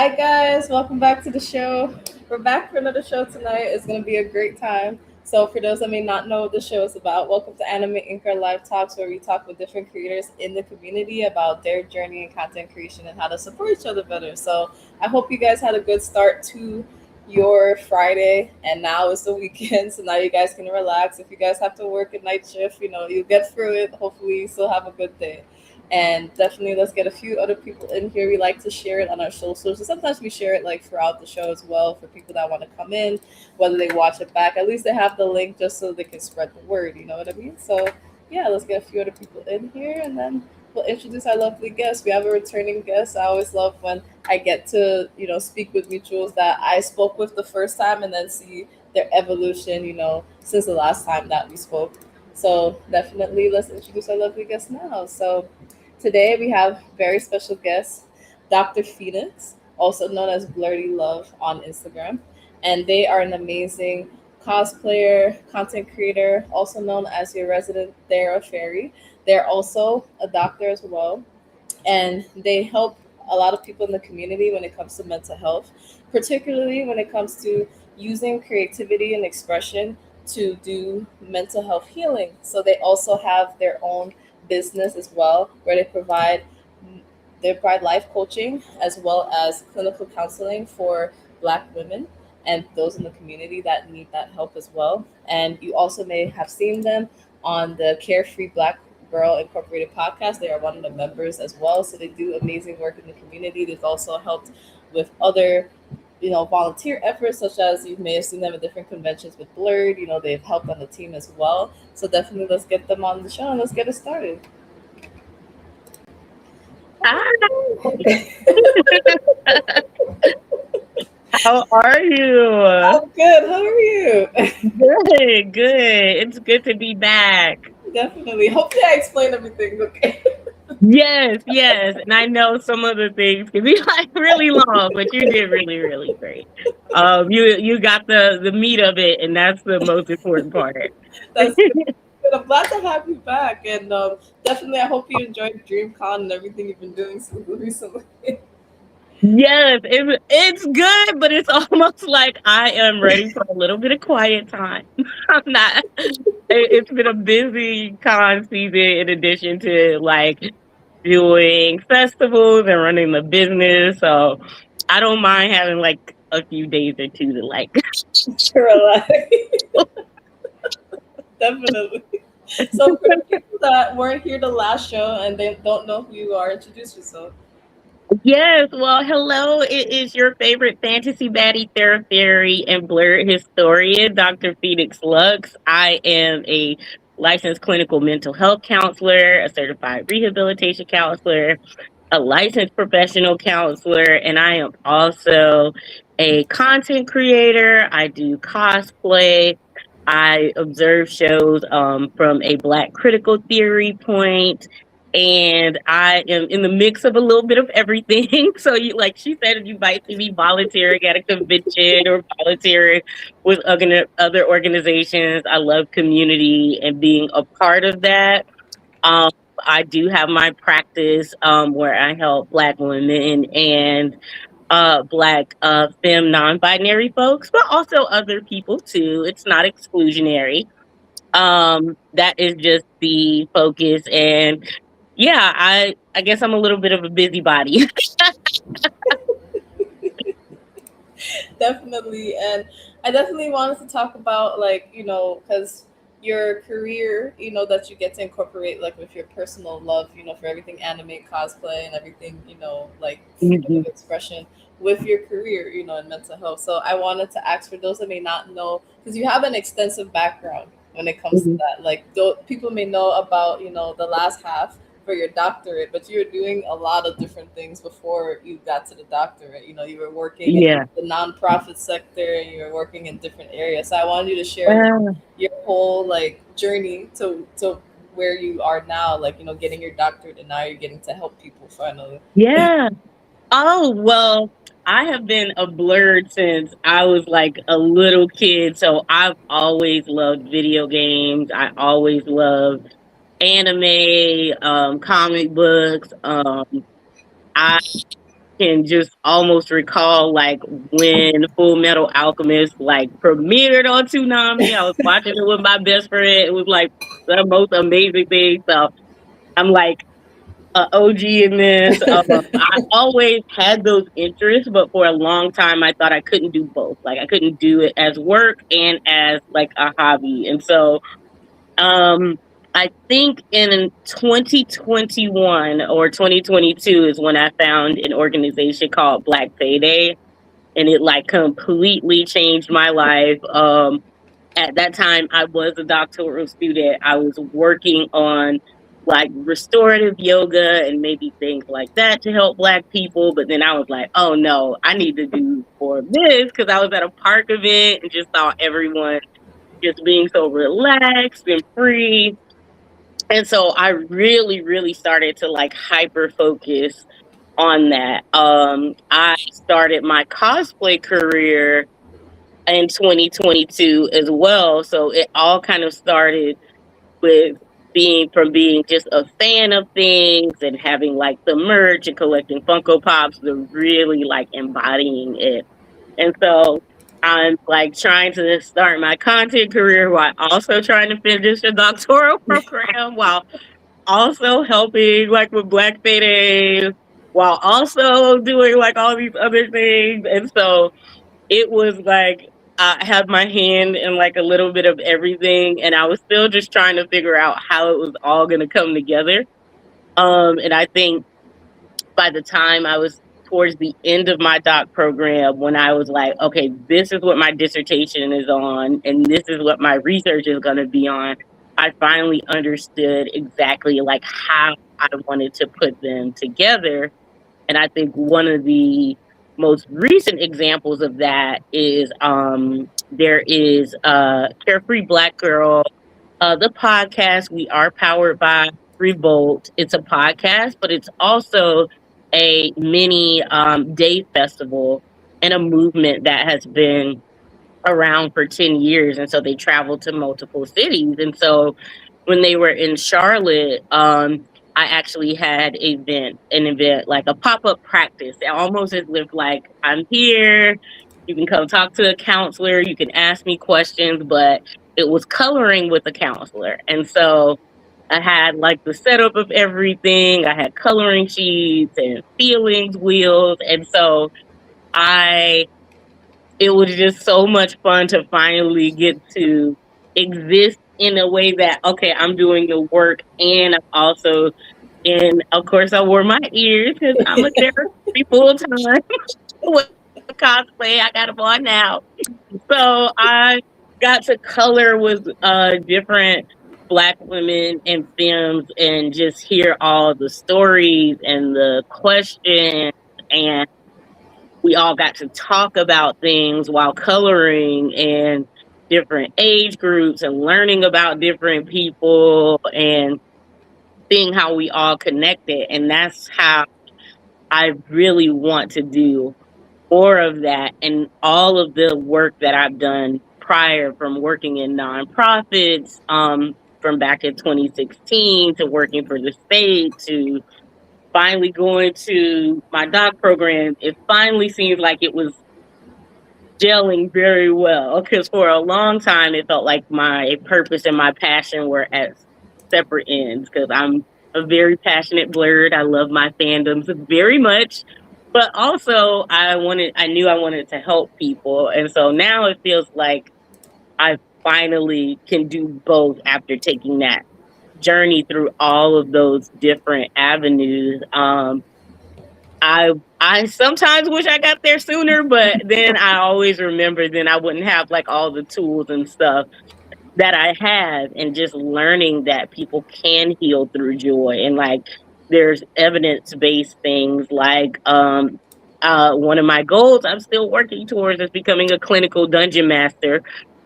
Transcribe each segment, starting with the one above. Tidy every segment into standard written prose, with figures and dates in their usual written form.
Hi guys, welcome back to the show. We're back for another show tonight. It's gonna be a great time. So for those that may not know what the show is about, welcome to AnimeInkArt Live Talks, where we talk with different creators in the community about their journey in content creation and how to support each other better. So I hope you guys had a good start to your Friday, and now it's the weekend, so now you guys can relax. If you guys have to work a night shift, you get through it. Hopefully, you still have a good day. And definitely, let's get a few other people in here. We like to share it on our socials. So sometimes we share it like throughout the show as well for people that want to come in, whether they watch it back. At least they have the link just so they can spread the word. You know what I mean? So yeah, let's get a few other people in here, and then we'll introduce our lovely guests. We have a returning guest. I always love when I get to speak with mutuals that I spoke with the first time, and then see their evolution. Since the last time that we spoke. So definitely, let's introduce our lovely guest now. So today we have very special guest, Dr. Phoenix, also known as Blerdy Love on Instagram. And they are an amazing cosplayer, content creator, also known as your resident Thera Fairy. They're also a doctor as well. And they help a lot of people in the community when it comes to mental health, particularly when it comes to using creativity and expression to do mental health healing. So they also have their own business as well, where they provide life coaching as well as clinical counseling for Black women and those in the community that need that help as well. And you also may have seen them on the Carefree Black Girl Incorporated podcast. They are one of the members as well, so they do amazing work in the community. They've also helped with other volunteer efforts, such as you may have seen them at different conventions with Blurred. They've helped on the team as well. So definitely let's get them on the show and let's get it started. Hi. How are you? I'm good. How are you? Good, good. It's good to be back. Definitely. Hopefully I explained everything okay. Yes, yes. And I know some of the things can be like really long, but you did really, really great. You got the meat of it, and that's the most important part. That's good. I'm glad to have you back, and definitely I hope you enjoyed DreamCon and everything you've been doing so recently. Yes, it's good, but it's almost like I am ready for a little bit of quiet time. I'm not. It's been a busy con season in addition to like doing festivals and running the business. So I don't mind having like a few days or two to like. Relax. Definitely. So for the people that weren't here the last show and they don't know who you are, introduce yourself. Yes, well, hello. It is your favorite fantasy baddie, Fairy, and blurred historian, Dr. Phoenix Luxe. I am a licensed clinical mental health counselor, a certified rehabilitation counselor, a licensed professional counselor, and I am also a content creator. I do cosplay. I observe shows from a Black critical theory point, and I am in the mix of a little bit of everything. So, like she said, you might see me volunteering at a convention or volunteering with other organizations. I love community and being a part of that. Um, I do have my practice where I help Black women and Black femme non-binary folks, but also other people too. It's not exclusionary. That is just the focus, and yeah, I guess I'm a little bit of a busybody. Definitely. And I definitely wanted to talk about, like, because your career, that you get to incorporate, like, with your personal love, for everything anime, cosplay, and everything, like, freedom Mhm. of expression with your career, in mental health. So I wanted to ask for those that may not know, because you have an extensive background when it comes to Mhm. that. Like, people may know about, the last half for your doctorate, but you were doing a lot of different things before you got to the doctorate. You were working in Yeah. the nonprofit sector and you were working in different areas. So I wanted you to share like, Well, your whole like journey to where you are now, like getting your doctorate and now you're getting to help people finally. yeah. Oh, well, I have been a blurred since I was like a little kid. So I've always loved video games. I always loved anime, comic books. I can just almost recall like when Full Metal Alchemist like premiered on Toonami. I was watching it with my best friend. It was like the most amazing thing. So I'm like OG in this. I always had those interests, but for a long time, I thought I couldn't do both. Like I couldn't do it as work and as like a hobby. And so, um, I think in 2021 or 2022 is when I found an organization called Black Payday, and it like completely changed my life. At that time I was a doctoral student. I was working on like restorative yoga and maybe things like that to help Black people. But then I was like, oh no, I need to do more of this because I was at a park event and just saw everyone just being so relaxed and free. And so I really, really started to like hyper focus on that. I started my cosplay career in 2022 as well. So it all kind of started with being just a fan of things and having like the merch and collecting Funko Pops to really like embodying it. And so I'm like trying to start my content career while also trying to finish a doctoral program while also helping like with Black Friday while also doing like all these other things. And so it was like I had my hand in like a little bit of everything, and I was still just trying to figure out how it was all going to come together. And I think by the time I was towards the end of my doc program, when I was like, okay, this is what my dissertation is on, and this is what my research is going to be on, I finally understood exactly like how I wanted to put them together. And I think one of the most recent examples of that is there is Carefree Black Girl, the podcast. We are powered by Revolt. It's a podcast, but it's also a mini day festival and a movement that has been around for 10 years. And so they travel to multiple cities. And so when they were in Charlotte, I actually had an event, like a pop-up practice, almost as if like I'm here, you can come talk to a counselor, you can ask me questions, but it was coloring with a counselor. And so I had like the setup of everything. I had coloring sheets and feelings wheels. And so I it was just so much fun to finally get to exist in a way that okay, I'm doing the work and I'm also and of course I wore my ears because I'm a therapy full time with cosplay. I got them on now. So I got to color with different Black women and femmes and just hear all the stories and the questions, and we all got to talk about things while coloring and different age groups and learning about different people and seeing how we all connected. And that's how I really want to do more of that. And all of the work that I've done prior, from working in nonprofits, from back in 2016 to working for the state to finally going to my doc program, it finally seems like it was gelling very well because for a long time it felt like my purpose and my passion were at separate ends because I'm a very passionate blerd. I love my fandoms very much, but also I knew I wanted to help people. And so now it feels like I finally can do both after taking that journey through all of those different avenues. I sometimes wish I got there sooner, but then I always remember then I wouldn't have like all the tools and stuff that I have, and just learning that people can heal through joy, and like there's evidence-based things like one of my goals I'm still working towards is becoming a clinical dungeon master,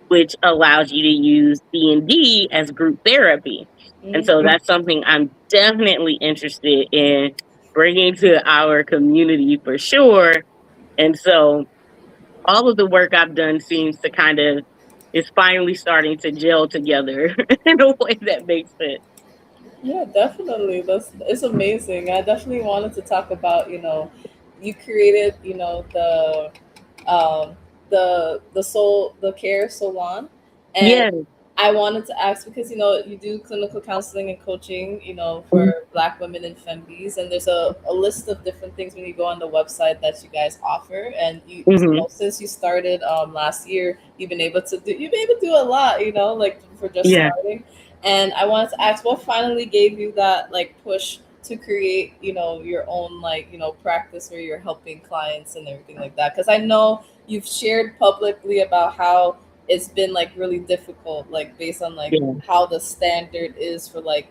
which allows you to use D&D as group therapy. And so that's something I'm definitely interested in bringing to our community for sure. And so all of the work I've done seems to kind of is finally starting to gel together in a way that makes sense. Yeah, definitely. That's it's amazing. I definitely wanted to talk about, you created, you know, um, the care salon, and Yeah. I wanted to ask because you know you do clinical counseling and coaching, you know, Mhm. for Black women and femmes, and there's a list of different things when you go on the website that you guys offer, and you know, since you started last year, you've been able to do a lot, you know, like for just Yeah. starting, and I wanted to ask what finally gave you that like push to create, you know, your own like, you know, practice where you're helping clients and everything like that, because I know you've shared publicly about how it's been like really difficult, like based on like Yeah. how the standard is for like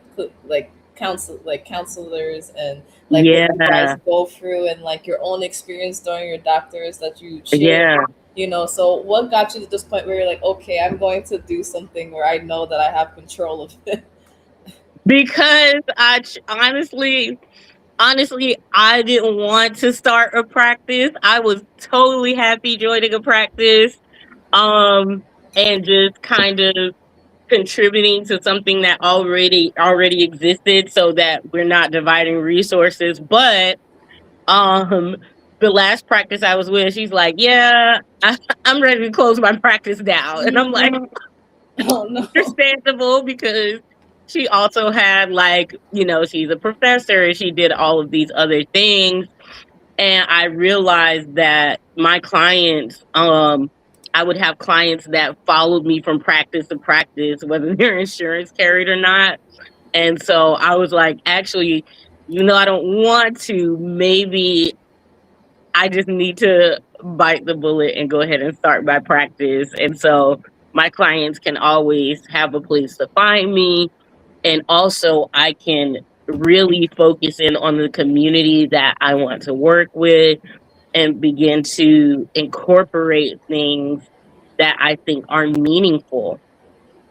counselors, and like what you guys Yeah. go through, and like your own experience during your doctors that you share, Yeah. you know. So what got you to this point where you're like, okay, I'm going to do something where I know that I have control of it? Because honestly, I didn't want to start a practice. I was totally happy joining a practice, um, and just kind of contributing to something that already existed, so that we're not dividing resources. But um, the last practice I was with, she's like, "Yeah, I'm ready to close my practice down," and I'm like, Oh no. understandable, because she also had, like, she's a professor and she did all of these other things. And I realized that my clients, I would have clients that followed me from practice to practice, whether their insurance carried or not. And so I was like, actually, I don't want to. Maybe I just need to bite the bullet and go ahead and start my practice. And so my clients can always have a place to find me. And also, I can really focus in on the community that I want to work with, and begin to incorporate things that I think are meaningful.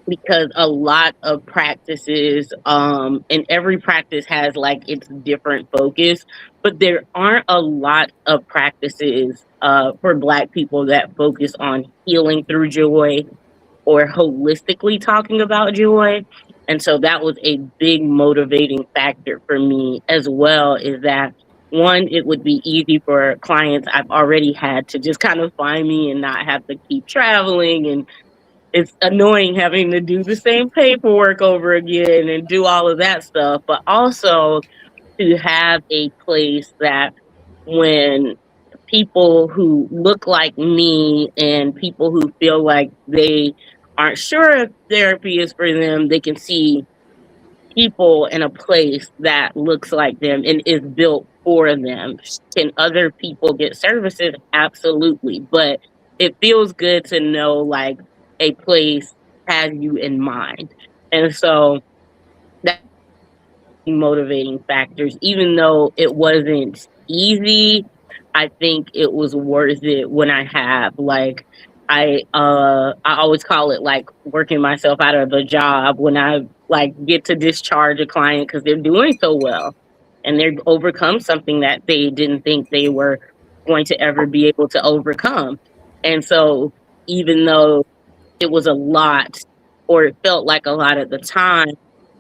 Because a lot of practices, and every practice has like its different focus, but there aren't a lot of practices for Black people that focus on healing through joy, or holistically talking about joy. And so that was a big motivating factor for me as well, is that one, it would be easy for clients I've already had to just kind of find me and not have to keep traveling. And it's annoying having to do the same paperwork over again and do all of that stuff. But also to have a place that, when people who look like me and people who feel like they aren't sure if therapy is for them, they can see people in a place that looks like them and is built for them. Can other people get services? Absolutely. But it feels good to know, like, a place has you in mind. And so that motivating factors, even though it wasn't easy. I think it was worth it when I have, like, I always call it like working myself out of a job, when I like get to discharge a client because they're doing so well and they've overcome something that they didn't think they were going to ever be able to overcome. And so, even though it was a lot, or it felt like a lot at the time,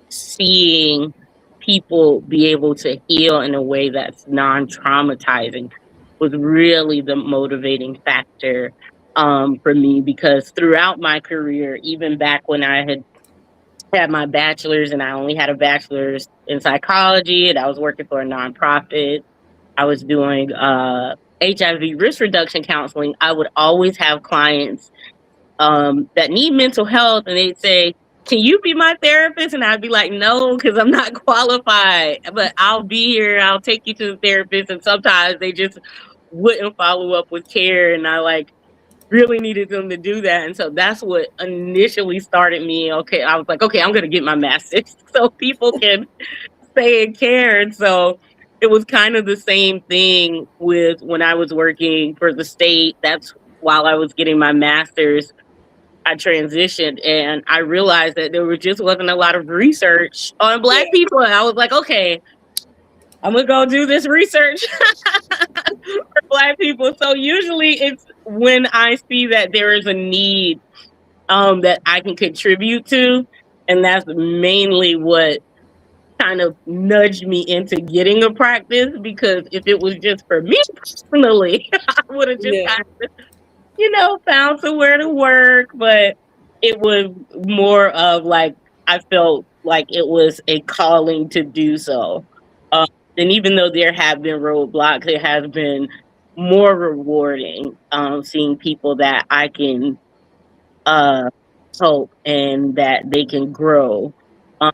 seeing people be able to heal in a way that's non-traumatizing was really the motivating factor, for me. Because throughout my career, even back when I had my bachelor's, and I only had a bachelor's in psychology, and I was working for a nonprofit, I was doing HIV risk reduction counseling, I would always have clients that need mental health, and they'd say, "Can you be my therapist?" And I'd be like, "No, because I'm not qualified, but I'll be here. I'll take you to the therapist." And sometimes they just wouldn't follow up with care, and I like really needed them to do that. And so that's what initially started me. Okay, I was like, okay, I'm gonna get my master's so people can stay in care. And so it was kind of the same thing with when I was working for the state. That's while I was getting my master's, I transitioned, and I realized that just wasn't a lot of research on Yeah. Black people. And I was like, okay, I'm gonna go do this research for Black people. So usually it's when I see that there is a need, that I can contribute to, and that's mainly what kind of nudged me into getting a practice, because if it was just for me personally, I would have just Yeah. kind of, found somewhere to work. But it was more of like, I felt like it was a calling to do so. Um, and even though there have been roadblocks, it has been more rewarding, seeing people that I can uh, help, and that they can grow, um,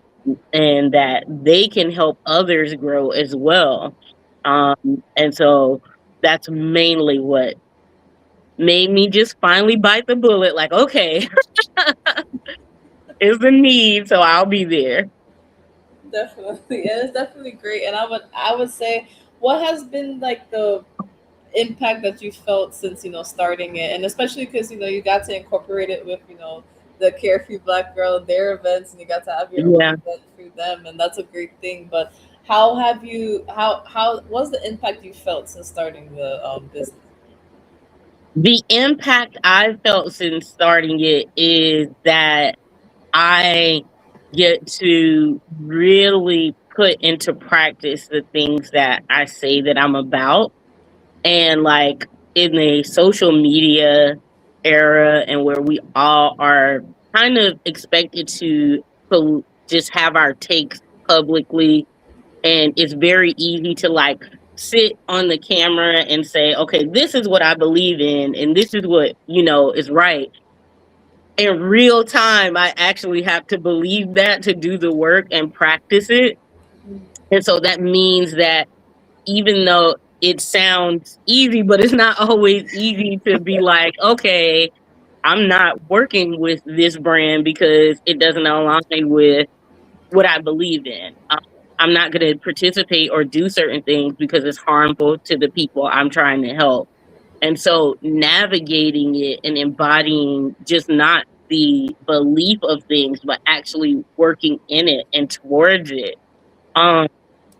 and that they can help others grow as well. And so that's mainly what made me just finally bite the bullet. Like, okay, it's the need, so I'll be there. Definitely. Yeah, it's definitely great. And I would say, what has been like the impact that you felt since starting it, and especially because you got to incorporate it with the Carefree Black Girl, their events, and you got to have your own Yeah. event through them, and that's a great thing. But how was the impact you felt since starting the business? The impact I felt since starting it is that I get to really put into practice the things that I say that I'm about. And like, in the social media era, and where we all are kind of expected to just have our takes publicly, and it's very easy to like sit on the camera and say, okay, this is what I believe in, and this is what is right. In real time, I actually have to believe that to do the work and practice it. And so that means that even though it sounds easy, but it's not always easy to be like, okay, I'm not working with this brand because it doesn't align with what I believe in. I'm not going to participate or do certain things because it's harmful to the people I'm trying to help. And so navigating it and embodying just not the belief of things, but actually working in it and towards it, um,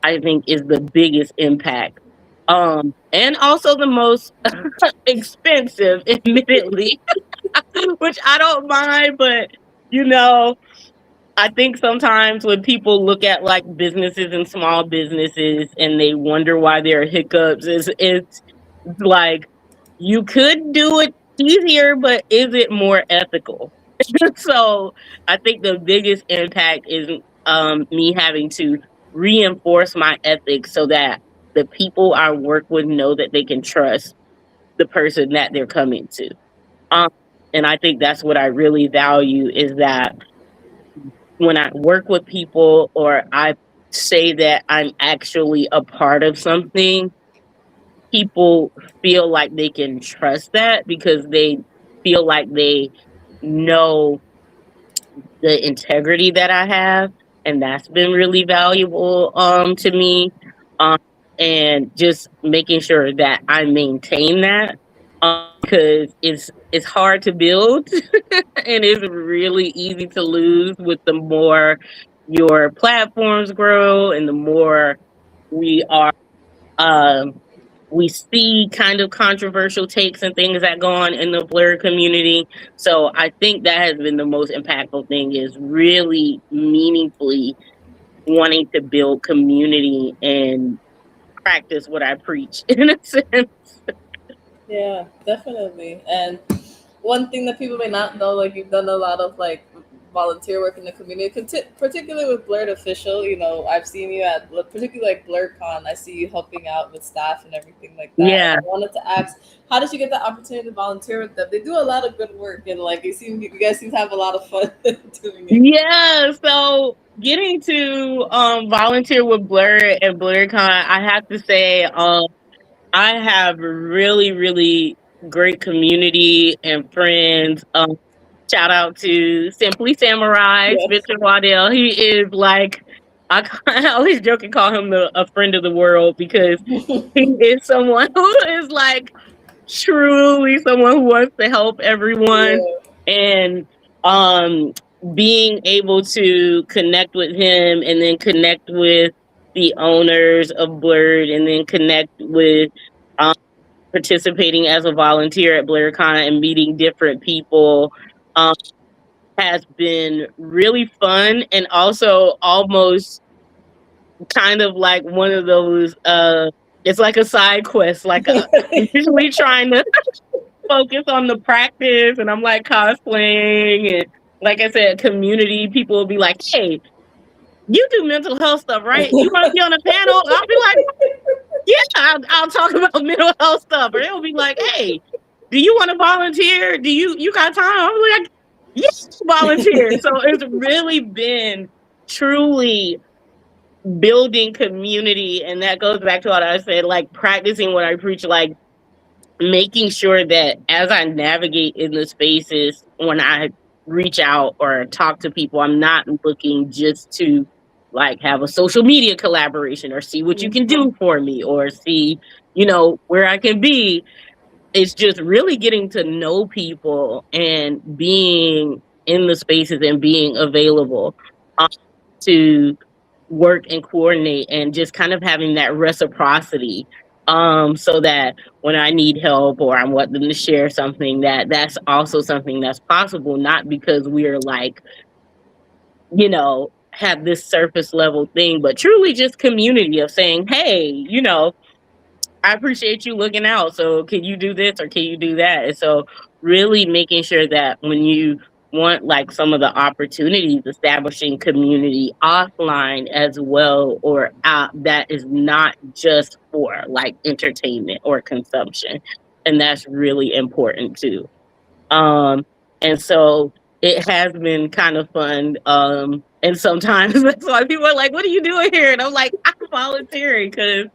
I think is the biggest impact. And also the most expensive, admittedly, which I don't mind, but you know, I think sometimes when people look at like businesses and small businesses and they wonder why there are hiccups, it's like, you could do it easier, but is it more ethical? So I think the biggest impact is me having to reinforce my ethics so that the people I work with know that they can trust the person that they're coming to. Um, and I think that's what I really value, is that when I work with people, or I say that I'm actually a part of something, people feel like they can trust that, because they feel like they know the integrity that I have, and that's been really valuable to me. Um, and just making sure that I maintain that, because it's hard to build and it's really easy to lose with the more your platforms grow, and the more we are um we see kind of controversial takes and things that go on in the Blur community. So I think that has been the most impactful thing, is really meaningfully wanting to build community and practice what I preach in a sense. Yeah, definitely. And one thing that people may not know, like you've done a lot of like volunteer work in the community, particularly with Blurred Official. I've seen you at particularly like BlurCon. I see you helping out with staff and everything like that. And Yeah. I wanted to ask, how did you get the opportunity to volunteer with them? They do a lot of good work, and like you guys seem to have a lot of fun doing it. Yeah. So getting to volunteer with Blur and BlurCon, I have to say, I have really, really great community and friends. Shout out to Simply Samurai, Yes. Spencer Waddell. He is like, I always joke and call him a friend of the world, because he is someone who is like truly someone who wants to help everyone. Yeah. And um being able to connect with him, and then connect with the owners of Blurred, and then connect with um, participating as a volunteer at BlurCon and meeting different people, has been really fun, and also almost kind of like one of those it's like a side quest. Like I'm usually trying to focus on the practice, and I'm like cosplaying, and like I said, community people will be like, "Hey, you do mental health stuff, right? You want to be on a panel?" I'll be like, "Yeah, I'll talk about mental health stuff." Or they'll be like, "Hey, do you want to volunteer? Do you got time?" I'm like, "Yes, volunteer." So it's really been truly building community, and that goes back to what I said, like practicing what I preach, like making sure that as I navigate in the spaces when I reach out or talk to people, I'm not looking just to like have a social media collaboration or see what you can do for me or see, where I can be. It's just really getting to know people and being in the spaces and being available um, to work and coordinate, and just kind of having that reciprocity, so that when I need help or I'm wanting to share something, that's also something that's possible, not because we're like, have this surface level thing, but truly just community of saying, hey, I appreciate you looking out. So can you do this or can you do that? And so really making sure that when you want like some of the opportunities, establishing community offline as well, or out, that is not just for like entertainment or consumption. And that's really important too. Um, and so it has been kind of fun. And sometimes that's why people are like, what are you doing here? And I'm like, I'm volunteering because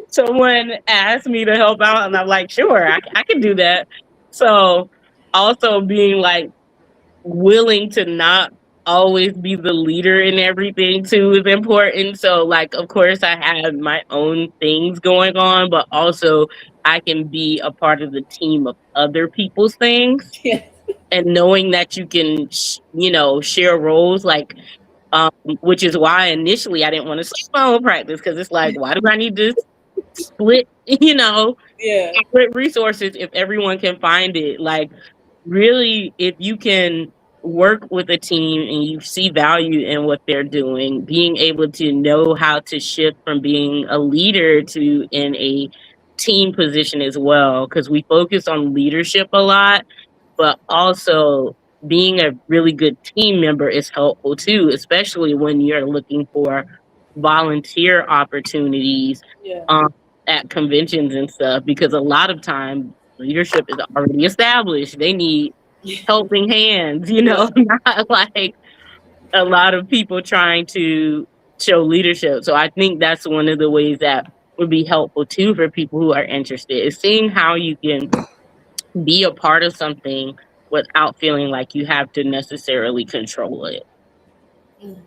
someone asked me to help out, and I'm like, sure, I can do that. So also being like willing to not always be the leader in everything too is important. So like, of course, I have my own things going on, but also I can be a part of the team of other people's things. Yeah. And knowing that you can, share roles, like, which is why initially I didn't want to sleep my own practice, because it's like, why do I need to split, Yeah. split resources if everyone can find it? Like, really, if you can work with a team and you see value in what they're doing, being able to know how to shift from being a leader to in a team position as well, because we focus on leadership a lot, but also being a really good team member is helpful too, especially when you're looking for volunteer opportunities Yeah. um, at conventions and stuff, because a lot of time leadership is already established. They need helping hands, Yeah. not like a lot of people trying to show leadership. So I think that's one of the ways that would be helpful too for people who are interested, is seeing how you can be a part of something without feeling like you have to necessarily control it. Mhm.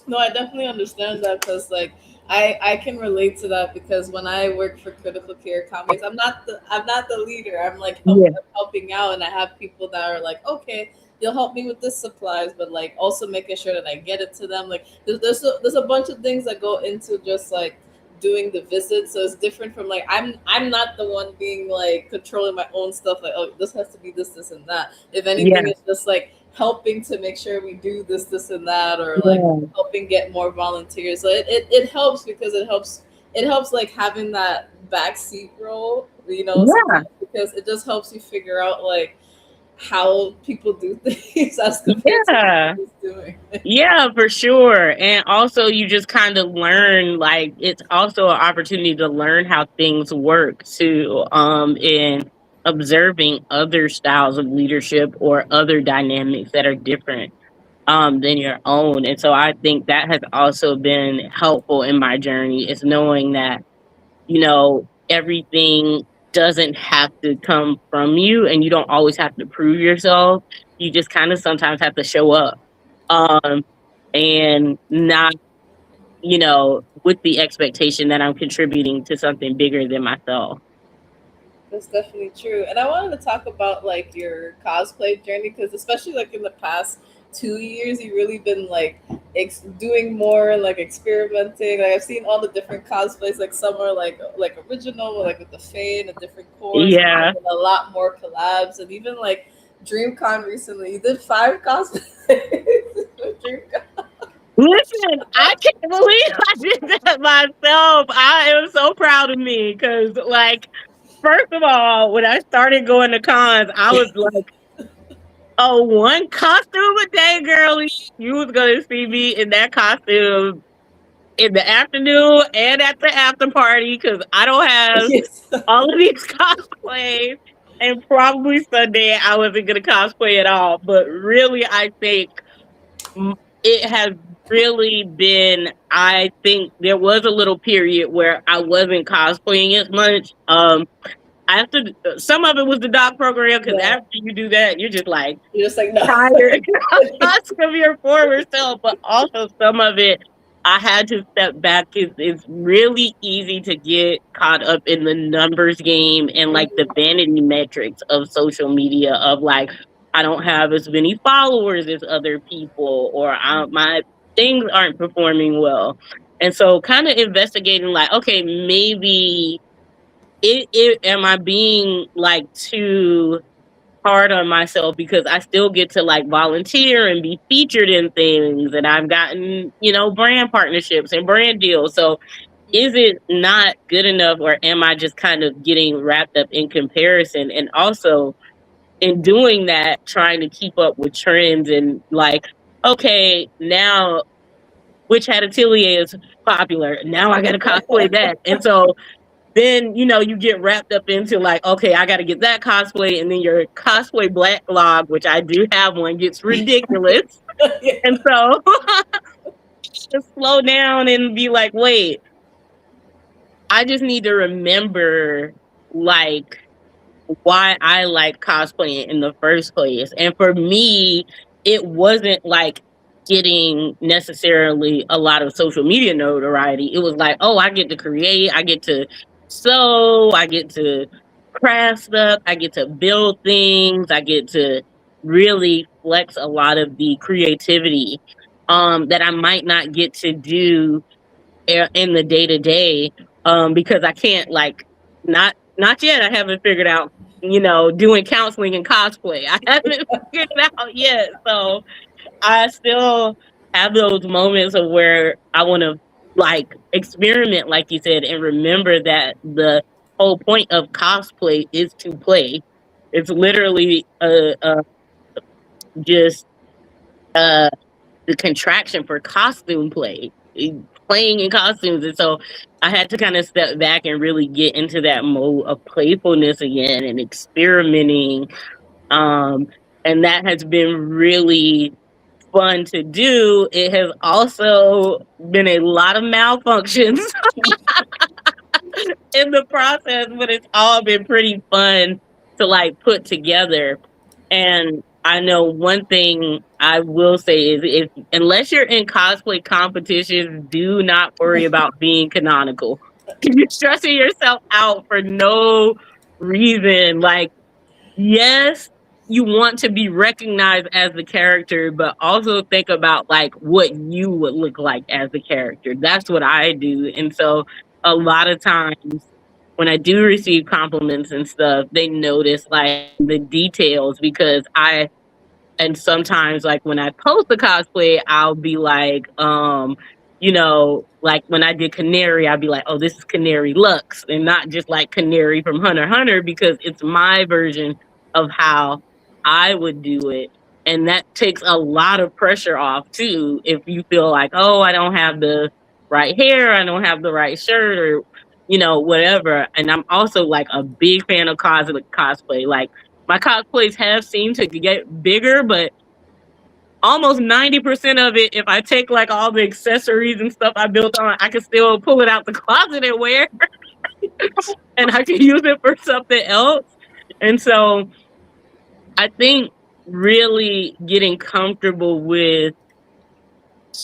No, I definitely understand that because like I can relate to that because when I work for critical care companies, I'm not the leader. I'm like Yeah. I'm helping out, and I have people that are like, okay, you'll help me with this supplies, but like also making sure that I get it to them. Like there's a bunch of things that go into just like doing the visit, so it's different from like I'm not the one being like controlling my own stuff. Like, oh, this has to be this and that. If anything, Yeah. it's just like helping to make sure we do this and that, or like Yeah. helping get more volunteers. So it helps because it helps like having that backseat role, Yeah. sometimes because it just helps you figure out like how people do things as compared to what Yeah. you're just doing. Yeah, for sure. And also you just kind of learn, like it's also an opportunity to learn how things work too. In observing other styles of leadership or other dynamics that are different than your own. And so I think that has also been helpful in my journey, is knowing that, everything doesn't have to come from you, and you don't always have to prove yourself. You just kind of sometimes have to show up. Um, and not, with the expectation that I'm contributing to something bigger than myself. That's definitely true. And I wanted to talk about like your cosplay journey because especially like in the past 2 years, you've really been like doing more like experimenting. Like I've seen all the different cosplays. Like some are like original, like with the Fae and a different course. Yeah. And a lot more collabs, and even like DreamCon recently, you did 5 cosplays. with DreamCon. Listen, I can't believe I did that myself. I am so proud of me because, like, first of all, when I started going to cons, I was like, oh, one costume a day, girlie. You was going to see me in that costume in the afternoon and at the after party because I don't have Yes. all of these cosplays. And probably Sunday I wasn't going to cosplay at all. But really, I think it has really been, I think there was a little period where I wasn't cosplaying as much. After some of it was the doc program because Yeah. after you do that, you're just like You're just like, no. tired of your former self. But also some of it, I had to step back. It's really easy to get caught up in the numbers game and like the vanity metrics of social media of like I don't have as many followers as other people or my things aren't performing well. And so kind of investigating like, okay, maybe it am I being like too hard on myself because I still get to like volunteer and be featured in things and I've gotten, brand partnerships and brand deals. So is it not good enough or am I just kind of getting wrapped up in comparison? And also in doing that, trying to keep up with trends and like, okay, now which hat atelier is popular. Now I gotta cosplay that. And so then you get wrapped up into like, okay, I got to get that cosplay, and then your cosplay backlog, which I do have one, gets ridiculous. Yeah. And so just slow down and be like, wait, I just need to remember like why I like cosplaying in the first place. And for me, it wasn't like getting necessarily a lot of social media notoriety. It was like, oh, I get to create, I get to sew, I get to craft stuff, I get to build things, I get to really flex a lot of the creativity that I might not get to do in the day to day because I can't like not yet. I haven't figured out doing counseling and cosplay. I haven't figured it out yet. So I still have those moments of where I want to like experiment, like you said, and remember that the whole point of cosplay is to play. It's literally just uh the contraction for costume play, playing in costumes. And so I had to kind of step back and really get into that mode of playfulness again and experimenting. Um, and that has been really fun to do. It has also been a lot of malfunctions in the process, but it's all been pretty fun to like put together. And I know one thing I will say is if unless you're in cosplay competitions, do not worry about being canonical. You're stressing yourself out for no reason. Like, yes, you want to be recognized as the character, but also think about like what you would look like as the character. That's what I do. And so a lot of times when I do receive compliments and stuff, they notice like the details because and sometimes like when I post a cosplay, I'll be like, like when I did Canary, I'll be like, oh, this is Canary Luxe and not just like Canary from Hunter x Hunter because it's my version of how I would do it. And that takes a lot of pressure off too. If you feel like, oh, I don't have the right hair, I don't have the right shirt or, whatever. And I'm also like a big fan of cosplay. Like my cosplays have seemed to get bigger, but almost 90% of it, if I take like all the accessories and stuff I built on, I can still pull it out the closet and wear and I can use it for something else. And so I think really getting comfortable with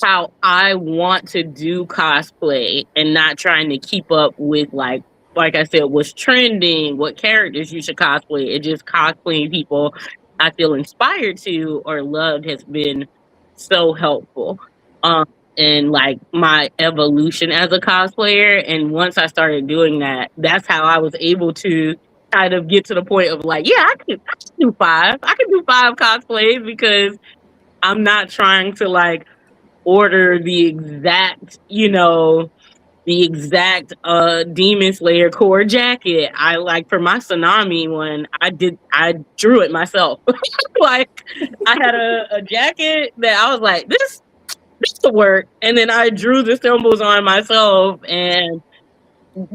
how I want to do cosplay and not trying to keep up with like I said, what's trending, what characters you should cosplay, and just cosplaying people I feel inspired to or loved has been so helpful. Um and like my evolution as a cosplayer. And once I started doing that, that's how I was able to kind of get to the point of like, yeah, I can do five. I can do five cosplays because I'm not trying to like order the exact Demon Slayer core jacket. I like for my Tsunami one, I drew it myself. Like I had a jacket that I was like, this will work. And then I drew the symbols on myself. And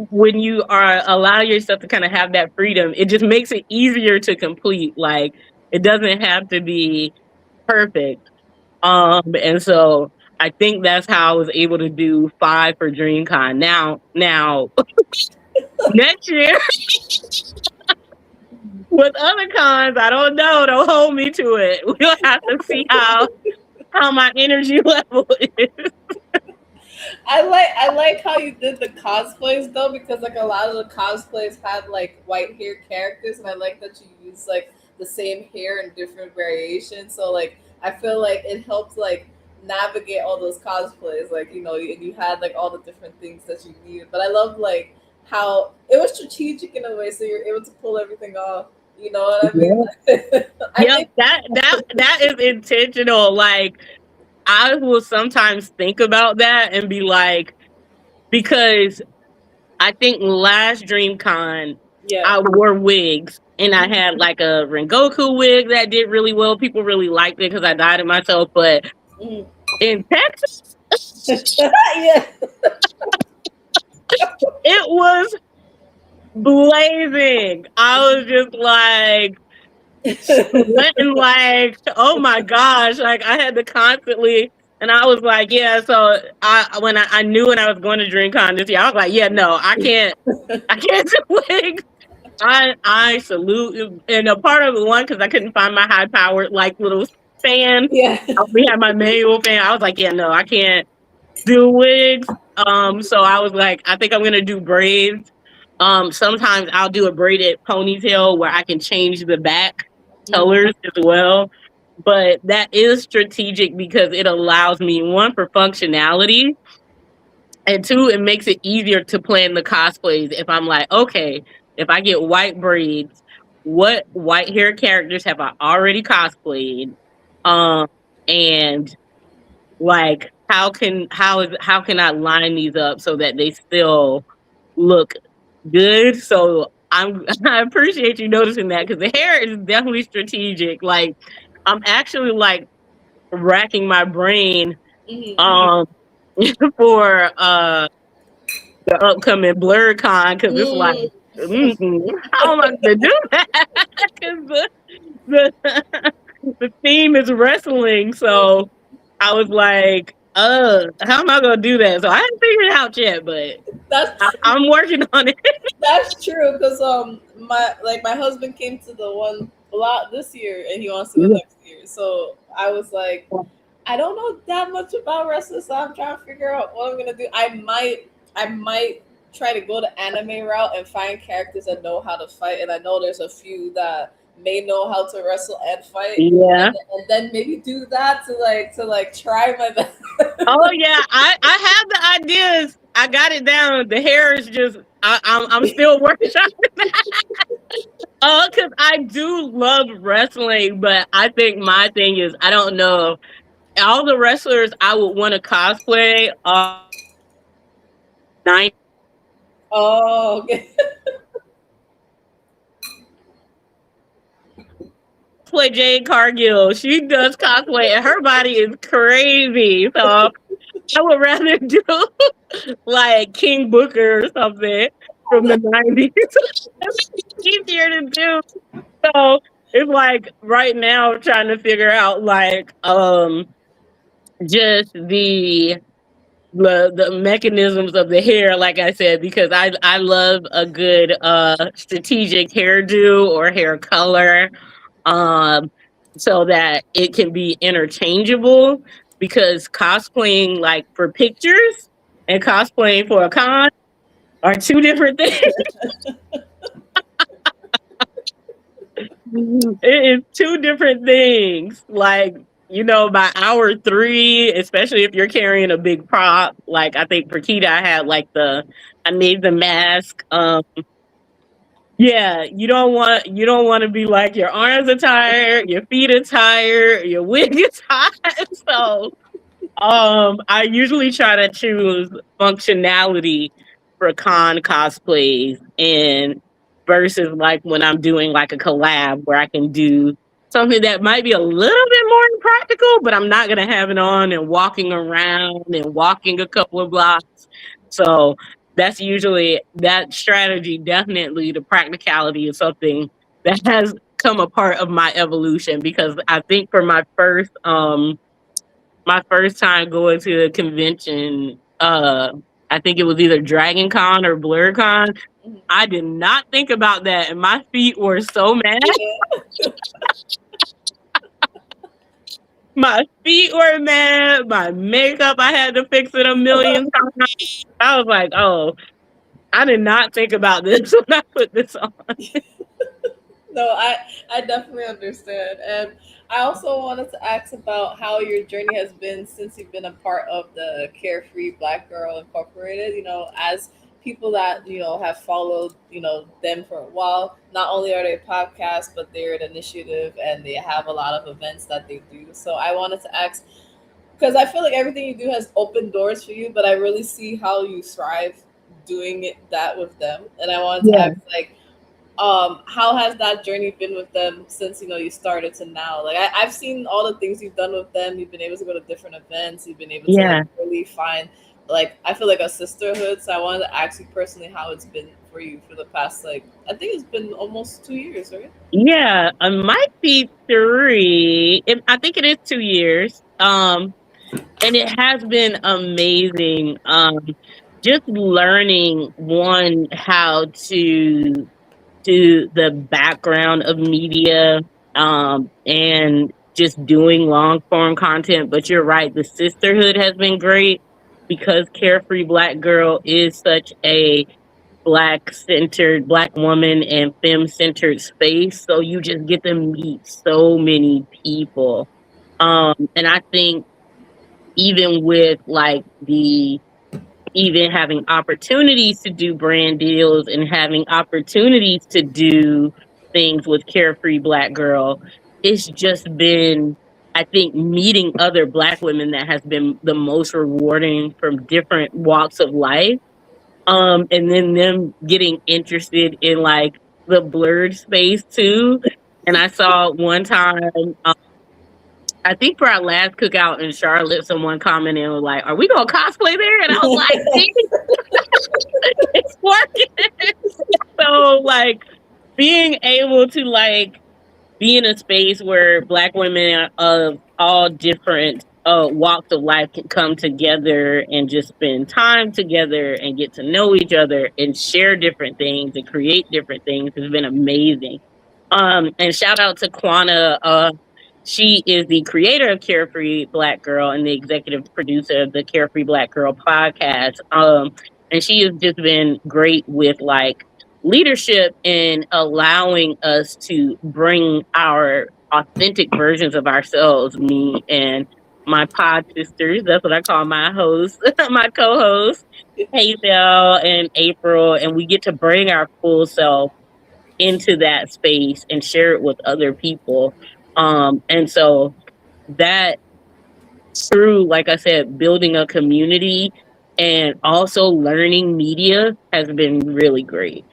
when you are allow yourself to kind of have that freedom, it just makes it easier to complete. Like it doesn't have to be perfect. And so I think that's how I was able to do 5 for DreamCon. Now next year with other cons, I don't know. Don't hold me to it. We'll have to see how my energy level is. I like how you did the cosplays though, because like a lot of the cosplays had like white hair characters, and I like that you use like the same hair in different variations. So like I feel like it helped like navigate all those cosplays, like and you had like all the different things that you needed. But I love like how it was strategic in a way, so you're able to pull everything off. You know what I mean? Yeah. I Yep, think that is intentional. Like I will sometimes think about that and be like, because I think last DreamCon yeah. I wore wigs and I had like a Rengoku wig that did really well. People really liked it because I dyed it myself. But Mm. in Texas, Yeah. it was blazing. I was just like sweating, like, oh my gosh. Like I had to constantly, and I was like, yeah. So I knew when I was going to DreamCon this year, I was like, yeah, no, I can't do wigs. I salute, and a part of the one because I couldn't find my high powered like little fan. Yeah. We had my manual fan. I was like, yeah, no, I can't do wigs. So I was like, I think I'm gonna do braids. Sometimes I'll do a braided ponytail where I can change the back Mm. colors as well. But that is strategic because it allows me, one, for functionality, and two, it makes it easier to plan the cosplays. If I'm like, okay, if I get white braids, what white hair characters have I already cosplayed? Um, and like how can I line these up so that they still look good? So I appreciate you noticing that because the hair is definitely strategic. Like I'm actually like racking my brain Mhm. um for the upcoming BlurCon because it's like, Mm. how am I gonna do that? Because the the theme is wrestling, so I was like, how am I gonna do that? So I haven't figured it out yet, but That's I'm working on it. that's true because my husband came to the one a lot this year and he wants to go Yeah. next year. So I was like, I don't know that much about wrestling, so I'm trying to figure out what I'm gonna do. I might try to go the anime route and find characters that know how to fight, and I know there's a few that may know how to wrestle and fight, Yeah. and then maybe do that to like try my best. Oh yeah, I have the ideas. I got it down. The hair is just I'm still workshopping that. Because I do love wrestling, but I think my thing is I don't know all the wrestlers I would want to cosplay are nine. Oh, okay. Play Jade Cargill. She does cosplay, and her body is crazy. So I would rather do like King Booker or something from the 90s. It's easier to do. So it's like right now trying to figure out like just the mechanisms of the hair, like I said, because I love a good strategic hairdo or hair color, um, so that it can be interchangeable. Because cosplaying like for pictures and cosplaying for a con are two different things. It is two different things. Like, by hour three, especially if you're carrying a big prop, like I think for Kita, I made the mask. Yeah, you don't want to be like your arms are tired, your feet are tired, your wig is tired. So I usually try to choose functionality for con cosplays and versus like when I'm doing like a collab where I can do something that might be a little bit more impractical, but I'm not gonna have it on and walking around and walking a couple of blocks. So that's usually that strategy. Definitely, the practicality is something that has come a part of my evolution because I think for my first time going to a convention, I think it was either Dragon Con or BlurCon. Mhm. I did not think about that, and my feet were so mad. Yeah. My feet were mad. My makeup, I had to fix it a million times. I was like, oh, I did not think about this when I put this on. No, I definitely understand. And I also wanted to ask about how your journey has been since you've been a part of the Carefree Black Girl Incorporated, as people that, have followed, them for a while. Not only are they podcasts, but they're an initiative and they have a lot of events that they do. So I wanted to ask, because I feel like everything you do has opened doors for you, but I really see how you thrive doing that with them. And I wanted to Yeah. ask, like, how has that journey been with them since you started to now? Like I've seen all the things you've done with them. You've been able to go to different events. You've been able to like Yeah. really find, like, I feel like a sisterhood. So I wanted to ask you personally how it's been for you for the past, like, I think it's been almost 2 years, right? Yeah. It might be three. I think it is 2 years. And it has been amazing. Just learning one how to do the background of media, and just doing long form content. But you're right, the sisterhood has been great because Carefree Black Girl is such a black centered, black woman and femme centered space. So you just get to meet so many people. And I think even with like the even having opportunities to do brand deals and having opportunities to do things with Carefree Black Girl, it's just been, I think, meeting other Black women that has been the most rewarding from different walks of life. And then them getting interested in like the blurred space too. And I saw one time, I think for our last cookout in Charlotte, someone commented and was like, "Are we gonna cosplay there?" And I was like, "See, it's working." So like being able to like be in a space where Black women of all different walks of life can come together and just spend time together and get to know each other and share different things and create different things has been amazing. And shout out to Quana. She is the creator of Carefree Black Girl and the executive producer of the Carefree Black Girl podcast. And she has just been great with like leadership and allowing us to bring our authentic versions of ourselves, me and my pod sisters. That's what I call my hosts, my co-hosts, Hazel and April, and we get to bring our full self into that space and share it with other people. And so that through, like I said, building a community and also learning media has been really great.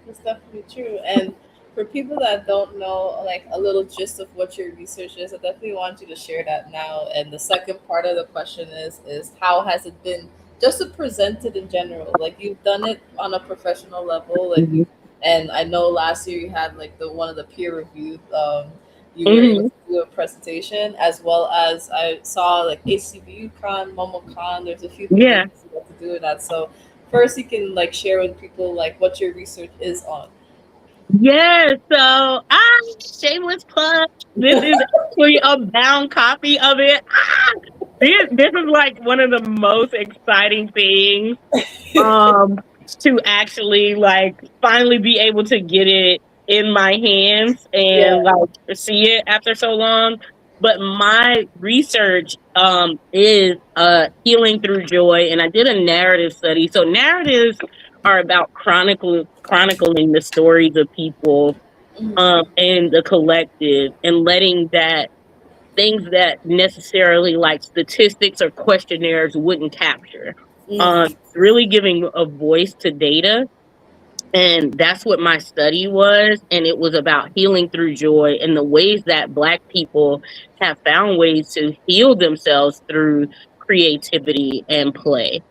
That's definitely true. And for people that don't know, like, a little gist of what your research is, I definitely want you to share that now. And the second part of the question is how has it been just to present it in general? Like, you've done it on a professional level, like Mhm. and I know last year you had like the one of the peer reviewed. You were able Mhm. to do a presentation, as well as I saw like HCBU Con, MomoCon. There's a few Yeah. things you got to do that. So first, you can like share with people like what your research is on. Yeah, so shameless plug. This is actually a bound copy of it. This is like one of the most exciting things, um to actually like finally be able to get it in my hands and Yeah. like see it after so long. But my research is healing through joy, and I did a narrative study. So narratives are about chronicling the stories of people Mhm. and the collective and letting that things that necessarily like statistics or questionnaires wouldn't capture. Mm. Really giving a voice to data. And that's what my study was. And it was about healing through joy and the ways that Black people have found ways to heal themselves through creativity and play.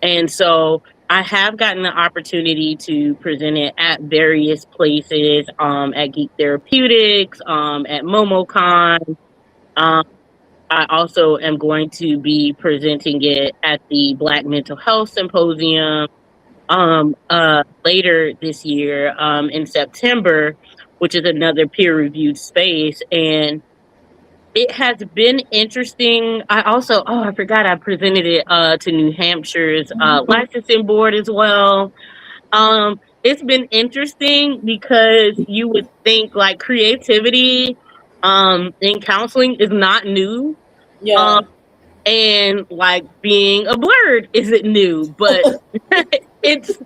And so I have gotten the opportunity to present it at various places, at Geek Therapeutics, at MomoCon. Um, I also am going to be presenting it at the Black Mental Health Symposium later this year, in September, which is another peer reviewed space. And it has been interesting. I also, I forgot I presented it to New Hampshire's licensing board as well. It's been interesting because you would think like creativity in counseling is not new. Um, Yeah. and like being a blerd isn't new, but it's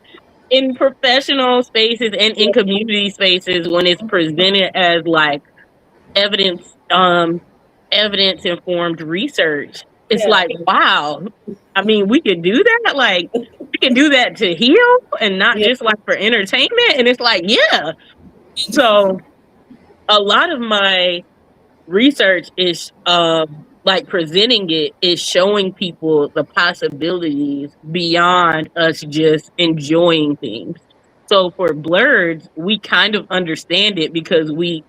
in professional spaces and in community spaces when it's presented as like evidence evidence informed research. It's Yeah. like, wow, I mean, we could do that, like we can do that to heal and not Yeah. just like for entertainment. And it's like, yeah. So a lot of my research is like presenting it is showing people the possibilities beyond us just enjoying things. So for blurs, we kind of understand it because we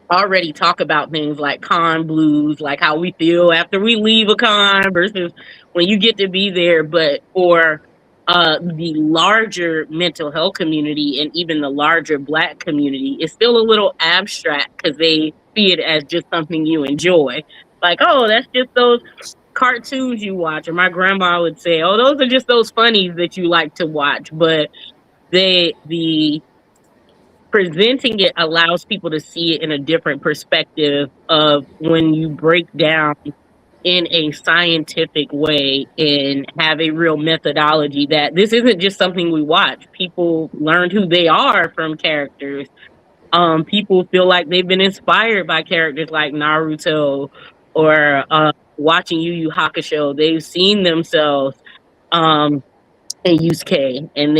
already talk about things like con blues, like how we feel after we leave a con versus when you get to be there. But for the larger mental health community and even the larger Black community, it's still a little abstract because they see it as just something you enjoy. Like, oh, that's just those cartoons you watch. Or my grandma would say, oh, those are just those funnies that you like to watch. But the presenting it allows people to see it in a different perspective of when you break down in a scientific way and have a real methodology that this isn't just something we watch. People learn who they are from characters. People feel like they've been inspired by characters like Naruto or watching Yu Yu Hakusho. They've seen themselves um, in Yusuke, and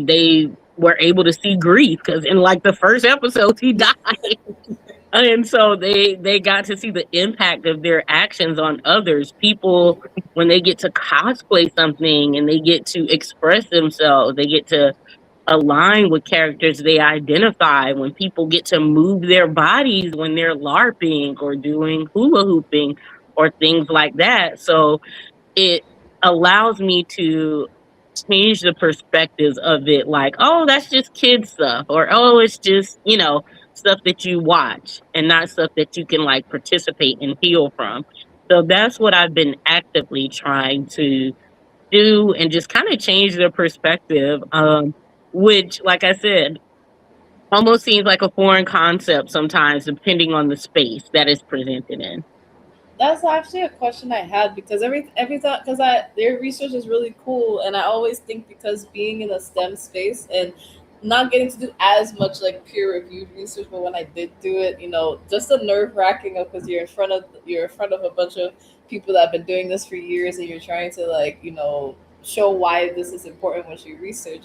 they were able to see grief because in like the first episode he died. And so they got to see the impact of their actions on others. People, when they get to cosplay something and they get to express themselves, they get to align with characters they identify. When people get to move their bodies when they're LARPing or doing hula hooping or things like that. So it allows me to change the perspectives of it, like, oh, that's just kid stuff, or oh, it's just, stuff that you watch and not stuff that you can like participate and heal from. So that's what I've been actively trying to do and just kind of change the perspective, which, like I said, almost seems like a foreign concept sometimes, depending on the space that is presented in. That's actually a question I had because every time because I their research is really cool, and I always think because being in a STEM space and not getting to do as much like peer reviewed research, but when I did do it, just the nerve wracking of because you're in front of a bunch of people that have been doing this for years, and you're trying to like show why this is important when you research.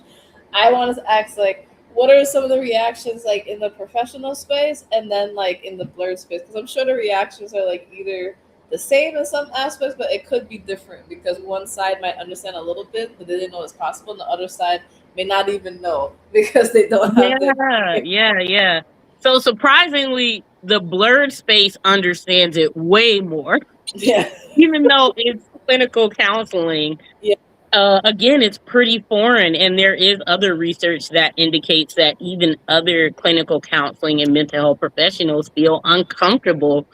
I wanted to ask like what are some of the reactions like in the professional space and then like in the blurred space, because I'm sure the reactions are like either the same in some aspects, but it could be different because one side might understand a little bit but they didn't know it's possible, and the other side may not even know because they don't have the Yeah. So surprisingly, the blurred space understands it way more, yeah. even though it's clinical counseling. Yeah. Again, it's pretty foreign, and there is other research that indicates that even other clinical counseling and mental health professionals feel uncomfortable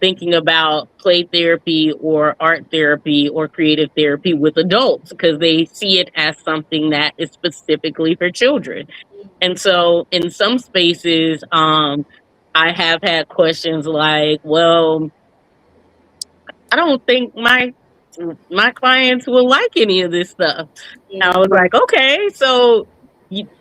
thinking about play therapy or art therapy or creative therapy with adults because they see it as something that is specifically for children. And so, in some spaces, I have had questions like, "Well, I don't think my clients will like any of this stuff." I was like, okay, so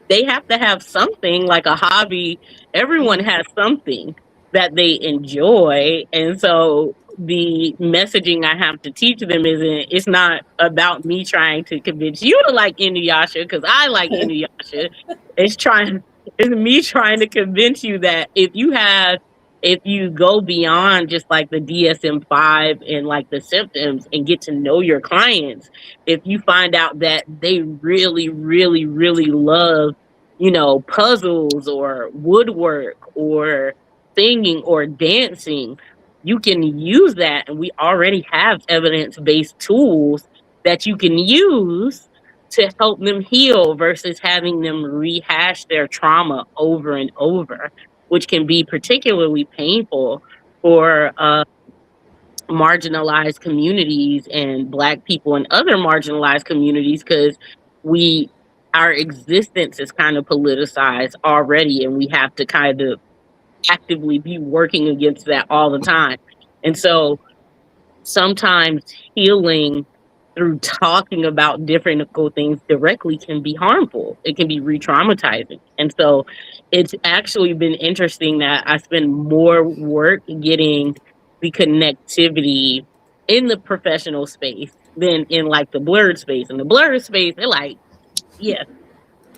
they have to have something like a hobby. Everyone has something. that they enjoy. And so the messaging I have to teach them isn't, it's not about me trying to convince you to like Inuyasha because I like Inuyasha. It's trying, it's me trying to convince you that if you go beyond just like the DSM-5 and like the symptoms and get to know your clients, if you find out that they really, really, really love, you know, puzzles or woodwork or singing or dancing, you can use that. And we already have evidence based tools that you can use to help them heal versus having them rehash their trauma over and over, which can be particularly painful for marginalized communities and Black people and other marginalized communities because we our existence is kind of politicized already, and we have to kind of actively be working against that all the time. And so sometimes healing through talking about difficult things directly can be harmful. It can be re-traumatizing. And so it's actually been interesting that I spend more work getting the connectivity in the professional space than in like the blurred space. In the blurred space, they're like, yeah,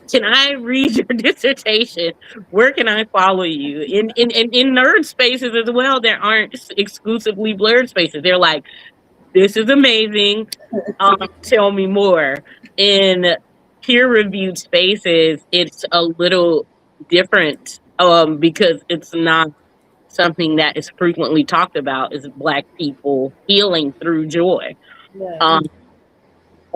can I read your dissertation? Where can I follow you? In nerd spaces as well, there aren't exclusively blurred spaces. They're like, this is amazing. Tell me more. In peer reviewed spaces, it's a little different because it's not something that is frequently talked about is Black people healing through joy. Yeah. Um,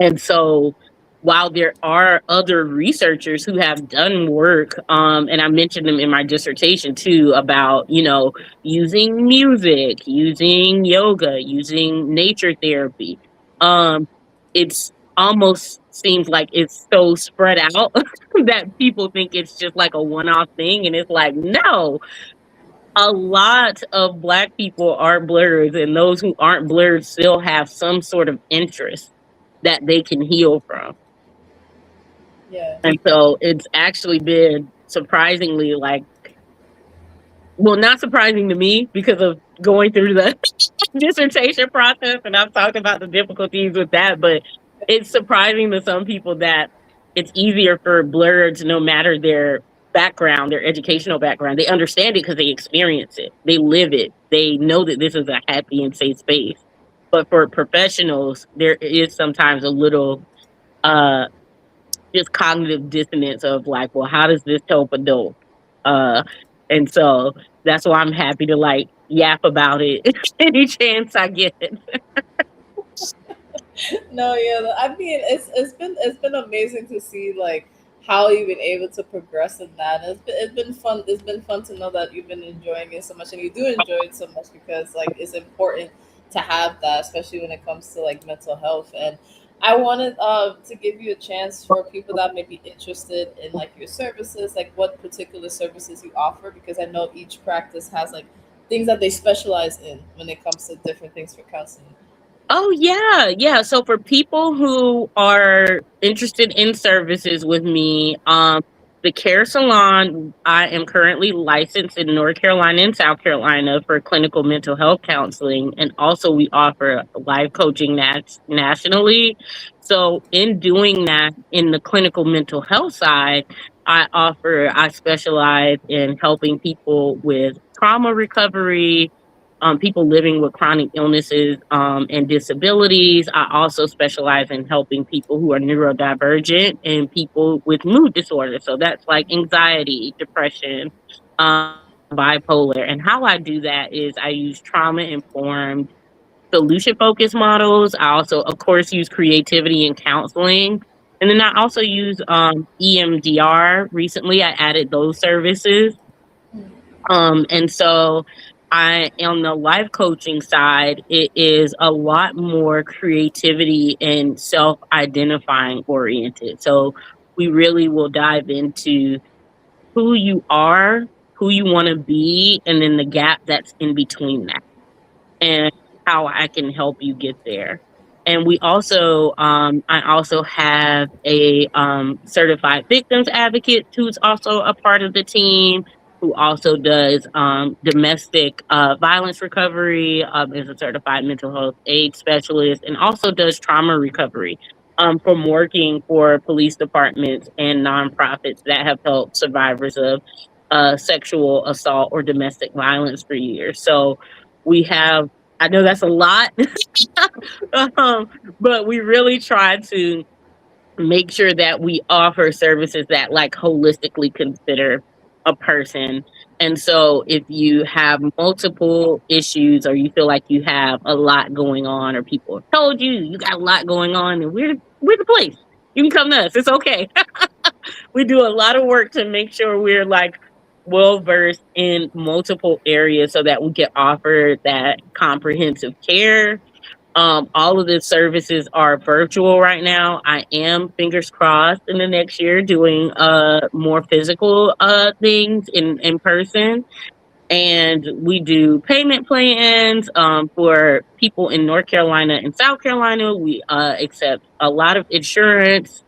and so while there are other researchers who have done work, and I mentioned them in my dissertation too, about, you know, using music, using yoga, using nature therapy, it's almost seems like it's so spread out that people think it's just like a one-off thing. And it's like, no, a lot of Black people are blurs, and those who aren't blurred still have some sort of interest that they can heal from. Yeah. And so it's actually been surprisingly like, well, not surprising to me because of going through the dissertation process, and I've talked about the difficulties with that, but it's surprising to some people that it's easier for blurs, no matter their background, their educational background. They understand it because they experience it, they live it, they know that this is a happy and safe space. But for professionals, there is sometimes a little uh just cognitive dissonance of like, well, how does this help adults? Uh, and so that's why I'm happy to like yap about it any chance I get. No, yeah. I mean, it's been amazing to see like how you've been able to progress in that. It's been fun. It's been fun to know that you've been enjoying it so much, and you do enjoy it so much because like it's important to have that, especially when it comes to like mental health. And I wanted to give you a chance for people that may be interested in like your services, like what particular services you offer, because I know each practice has like things that they specialize in when it comes to different things for counseling. Oh yeah, yeah. So for people who are interested in services with me, the care salon, I am currently licensed in North Carolina and South Carolina for clinical mental health counseling, and also we offer life coaching nationally. So in doing that, in the clinical mental health side, I specialize in helping people with trauma recovery, people living with chronic illnesses and disabilities. I also specialize in helping people who are neurodivergent and people with mood disorders. So that's like anxiety, depression, bipolar. And how I do that is I use trauma informed solution focused models. I also, of course, use creativity in counseling. And then I also use EMDR. Recently, I added those services. And so I on the life coaching side, it is a lot more creativity and self-identifying oriented. So we really will dive into who you are, who you want to be, and then the gap that's in between that, and how I can help you get there. And we also, I also have a certified victims advocate who's also a part of the team. who also does domestic violence recovery, is a certified mental health aid specialist, and also does trauma recovery from working for police departments and nonprofits that have helped survivors of sexual assault or domestic violence for years. So we have, I know that's a lot, um, but we really try to make sure that we offer services that like holistically consider a person. And so if you have multiple issues or you feel like you have a lot going on or people have told you you got a lot going on, and we're the place. You can come to us. It's okay. We do a lot of work to make sure we're like well versed in multiple areas so that we can offer that comprehensive care. All of the services are virtual right now. I am fingers crossed in the next year doing more physical things in person. And we do payment plans for people in North Carolina and South Carolina. We accept a lot of insurance.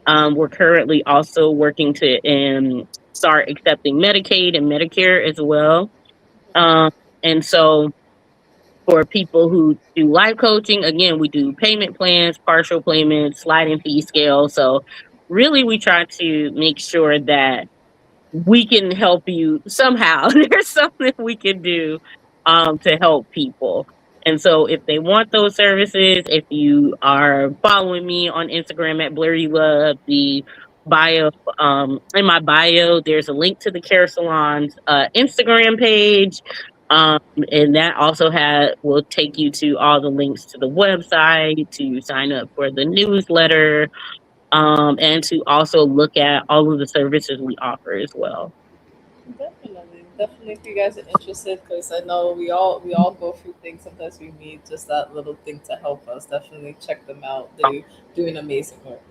We're currently also working to start accepting Medicaid and Medicare as well. Um, and so for people who do life coaching, again, we do payment plans, partial payments, sliding fee scale. So really we try to make sure that we can help you somehow. There's something we can do to help people. And so if they want those services, if you are following me on Instagram at Blerdy Love, the bio in my bio, there's a link to the Care Salon's Instagram page. And that also will take you to all the links to the website, to sign up for the newsletter, and to also look at all of the services we offer as well. Definitely, definitely. If you guys are interested, because I know we all go through things. Sometimes we need just that little thing to help us. Definitely check them out. They doing amazing work.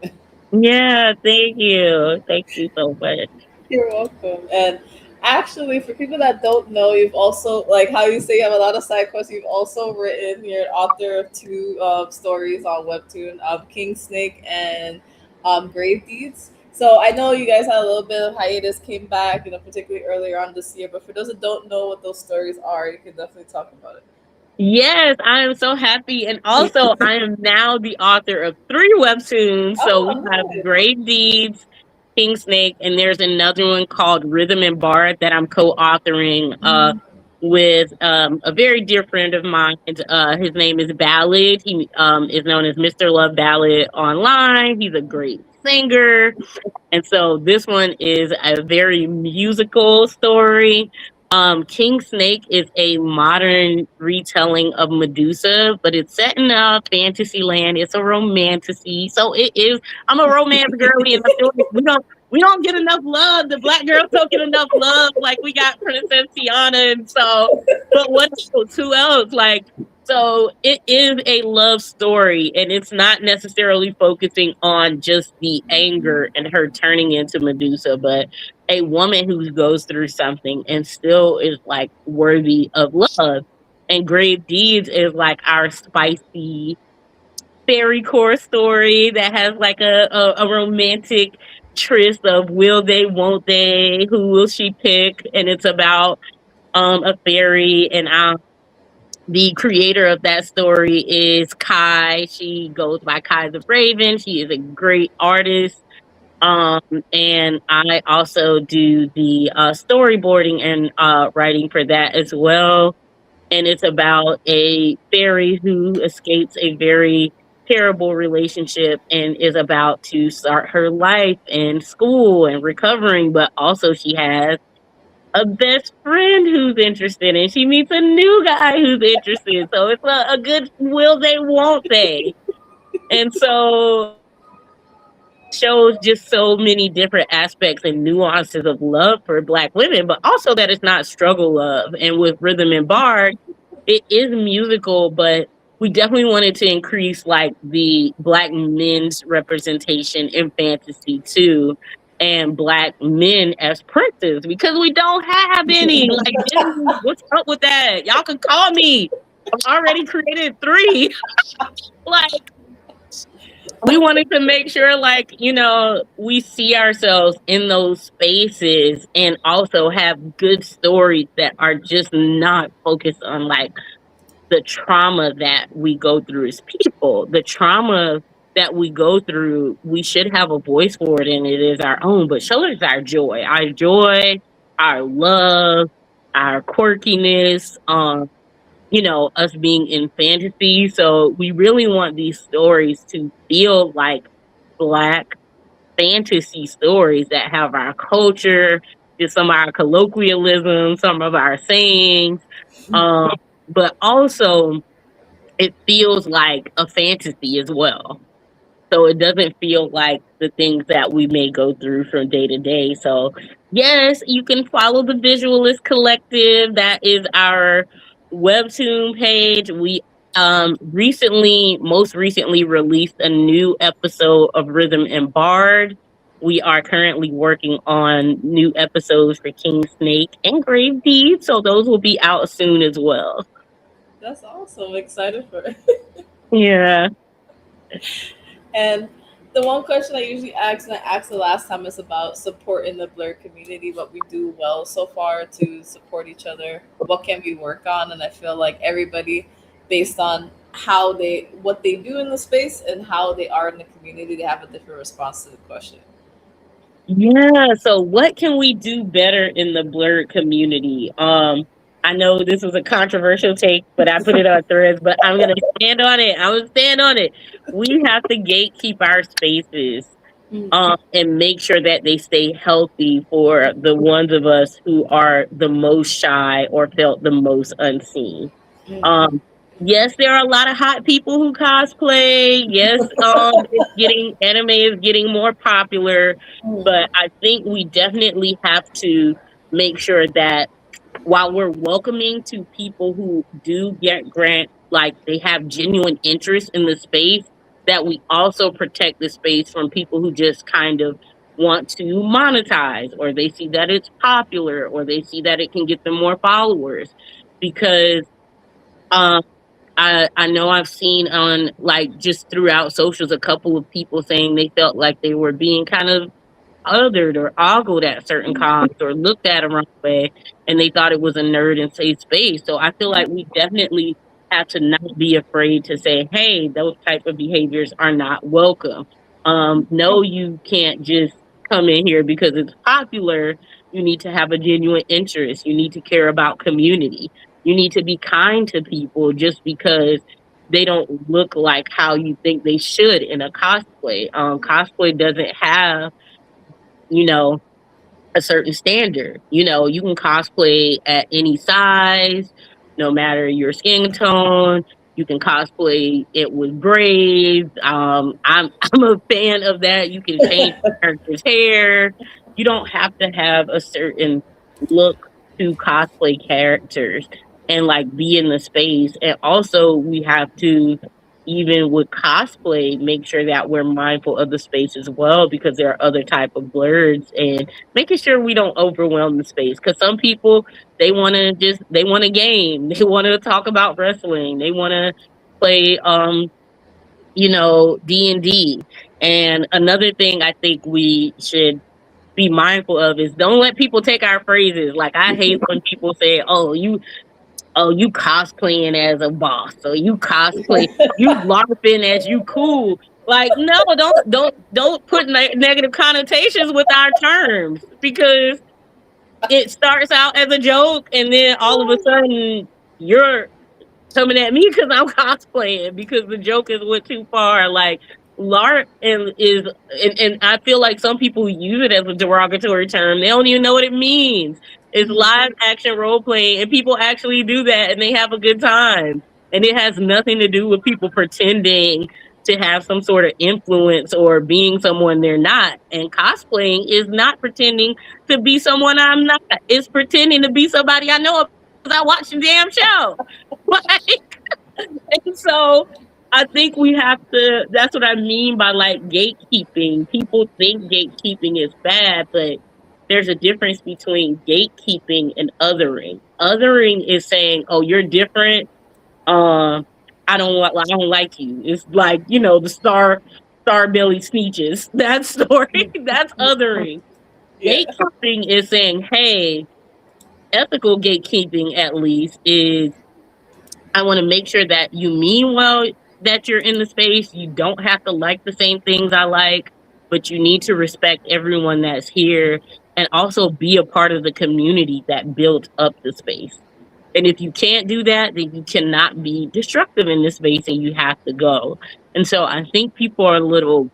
Yeah, thank you. Thank you so much. You're welcome. And actually, for people that don't know, you've also, like how you say you have a lot of side quests. You've also written. You're an author of two stories on Webtoon, King Snake and Grave Deeds. So I know you guys had a little bit of hiatus, came back, particularly earlier on this year. But for those that don't know what those stories are, you can definitely talk about Yes, I am so happy. And also, I am now the author of 3 webtoons. So we Oh, have nice. Grave Deeds, King Snake, and there's another one called Rhythm and Bard that I'm co-authoring with a very dear friend of mine. His name is Ballad. He is known as Mr. Love Ballad online. He's a great singer. And so this one is a very musical story. King Snake is a modern retelling of Medusa, but it's set in a fantasy land. It's a romantasy. So it is. I'm a romance girly, and I feel like we don't get enough love. The black girls don't get enough love. Like we got Princess Tiana, and so, but what else? Who else? Like, so it is a love story, and it's not necessarily focusing on just the anger and her turning into Medusa, but a woman who goes through something and still is like worthy of love. And Grave Deeds is like our spicy fairy core story that has like a romantic tryst of will they, won't they, who will she pick? And it's about a fairy, and the creator of that story is Kai. She goes by Kai the Raven. She is a great artist. Um, and I also do the storyboarding and writing for that as well. And it's about a fairy who escapes a very terrible relationship and is about to start her life in school and recovering, but also she has a best friend who's interested, and she meets a new guy who's interested. So it's a good will they, won't they? And so shows just so many different aspects and nuances of love for Black women, but also that it's not struggle love. And with Rhythm and Bard, it is musical, but we definitely wanted to increase like the Black men's representation in fantasy too, and Black men as princes, because we don't have any. Like, Disney, what's up with that? Y'all can call me. I've already created 3. Like, we wanted to make sure, like, we see ourselves in those spaces and also have good stories that are just not focused on like the trauma that we go through as people. The trauma that we go through, we should have a voice for it, and it is our own. But show us our joy, our love, our quirkiness. Us being in fantasy. So we really want these stories to feel like Black fantasy stories that have our culture, just some of our colloquialisms, some of our sayings. Um, but also it feels like a fantasy as well. So it doesn't feel like the things that we may go through from day to day. So yes, you can follow the Visualist Collective. That is our webtoon page. We most recently released a new episode of Rhythm and Bard. We are currently working on new episodes for King Snake and Grave Deed, so those will be out soon as well. That's awesome. Excited for it. Yeah. And the one question I usually ask, and I asked the last time, is about supporting the Blerd community, what we do well so far to support each other, what can we work on. And I feel like everybody, based on what they do in the space and how they are in the community, they have a different response to the question. Yeah, so what can we do better in the Blerd community? I know this was a controversial take, but I put it on threads, but I'm gonna stand on it. I will stand on it. We have to gatekeep our spaces, and make sure that they stay healthy for the ones of us who are the most shy or felt the most unseen. Um, yes, there are a lot of hot people who cosplay. Yes, anime is getting more popular, but I think we definitely have to make sure that while we're welcoming to people who do get grant, like they have genuine interest in the space, that we also protect the space from people who just kind of want to monetize, or they see that it's popular, or they see that it can get them more followers. Because um, I know I've seen on, like, just throughout socials, a couple of people saying they felt like they were being kind of othered or ogled at certain cons or looked at a wrong way, and they thought it was a nerd and safe space. So I feel like we definitely have to not be afraid to say, hey, those type of behaviors are not welcome. No, you can't just come in here because it's popular. You need to have a genuine interest. You need to care about community. You need to be kind to people just because they don't look like how you think they should in a cosplay. Cosplay doesn't have, you know, a certain standard. You can cosplay at any size, no matter your skin tone. You can cosplay it with braids. I'm a fan of that. You can change the character's hair. You don't have to have a certain look to cosplay characters and like be in the space. And also we have to, even with cosplay, make sure that we're mindful of the space as well, because there are other type of blerds, and making sure we don't overwhelm the space. Because some people, they want to game, they want to talk about wrestling, they want to play D&D. And another thing I think we should be mindful of is, don't let people take our phrases. Like, I hate when people say, you cosplaying as a boss, or you cosplay, you larping as you cool. Like, no, don't put negative connotations with our terms, because it starts out as a joke, and then all of a sudden you're coming at me because I'm cosplaying, because the joke is went too far. Like, LARP and I feel like some people use it as a derogatory term. They don't even know what it means. It's live action role playing, and people actually do that, and they have a good time. And it has nothing to do with people pretending to have some sort of influence or being someone they're not. And cosplaying is not pretending to be someone I'm not. It's pretending to be somebody I know because I watched the damn show. And so I think we have to, that's what I mean by like gatekeeping. People think gatekeeping is bad, but there's a difference between gatekeeping and othering. Othering is saying, oh, you're different. I don't like you. It's like, the star Star Belly Sneeches. That story, that's othering. Yeah. Gatekeeping is saying, hey, ethical gatekeeping at least is I want to make sure that you mean well that you're in the space. You don't have to like the same things I like, but you need to respect everyone that's here and also be a part of the community that built up the space. And if you can't do that, then you cannot be destructive in this space and you have to go. And so I think people are a little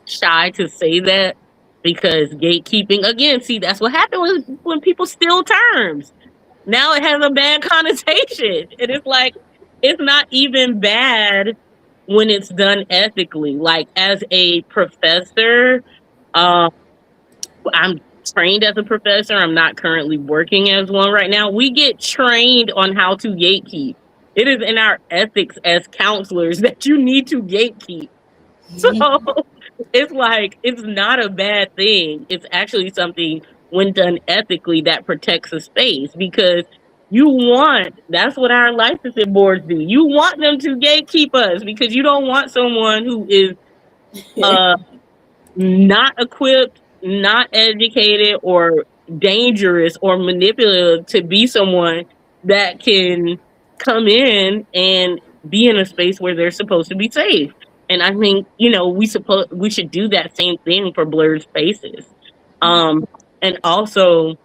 shy to say that because gatekeeping, again, see, that's what happened when people steal terms. Now it has a bad connotation. And it's like, it's not even bad when it's done ethically. Like, as a professor, um, I'm trained as a professor. I'm not currently working as one right now. We get trained on how to gatekeep. It is in our ethics as counselors that you need to gatekeep. So it's like, it's not a bad thing. It's actually something, when done ethically, that protects a space because that's what our licensing boards do. You want them to gatekeep us because you don't want someone who is uh not equipped, not educated, or dangerous or manipulative to be someone that can come in and be in a space where they're supposed to be safe. And I think, we should do that same thing for blurred spaces. Um and also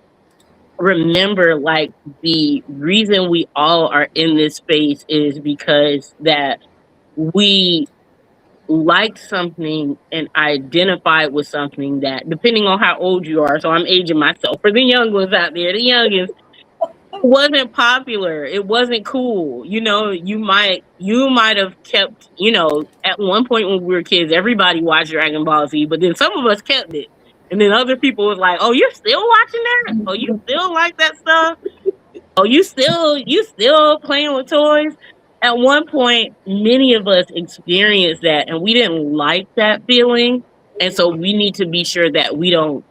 remember, like, the reason we all are in this space is because that we liked something and identified with something that, depending on how old you are, so I'm aging myself for the young ones out there, the youngest, wasn't popular. It wasn't cool. You might have kept, at one point when we were kids, everybody watched Dragon Ball Z, but then some of us kept it. And then other people was like, oh, you're still watching that? Oh, you still like that stuff? Oh, you still playing with toys? At one point, many of us experienced that and we didn't like that feeling. And so we need to be sure that we don't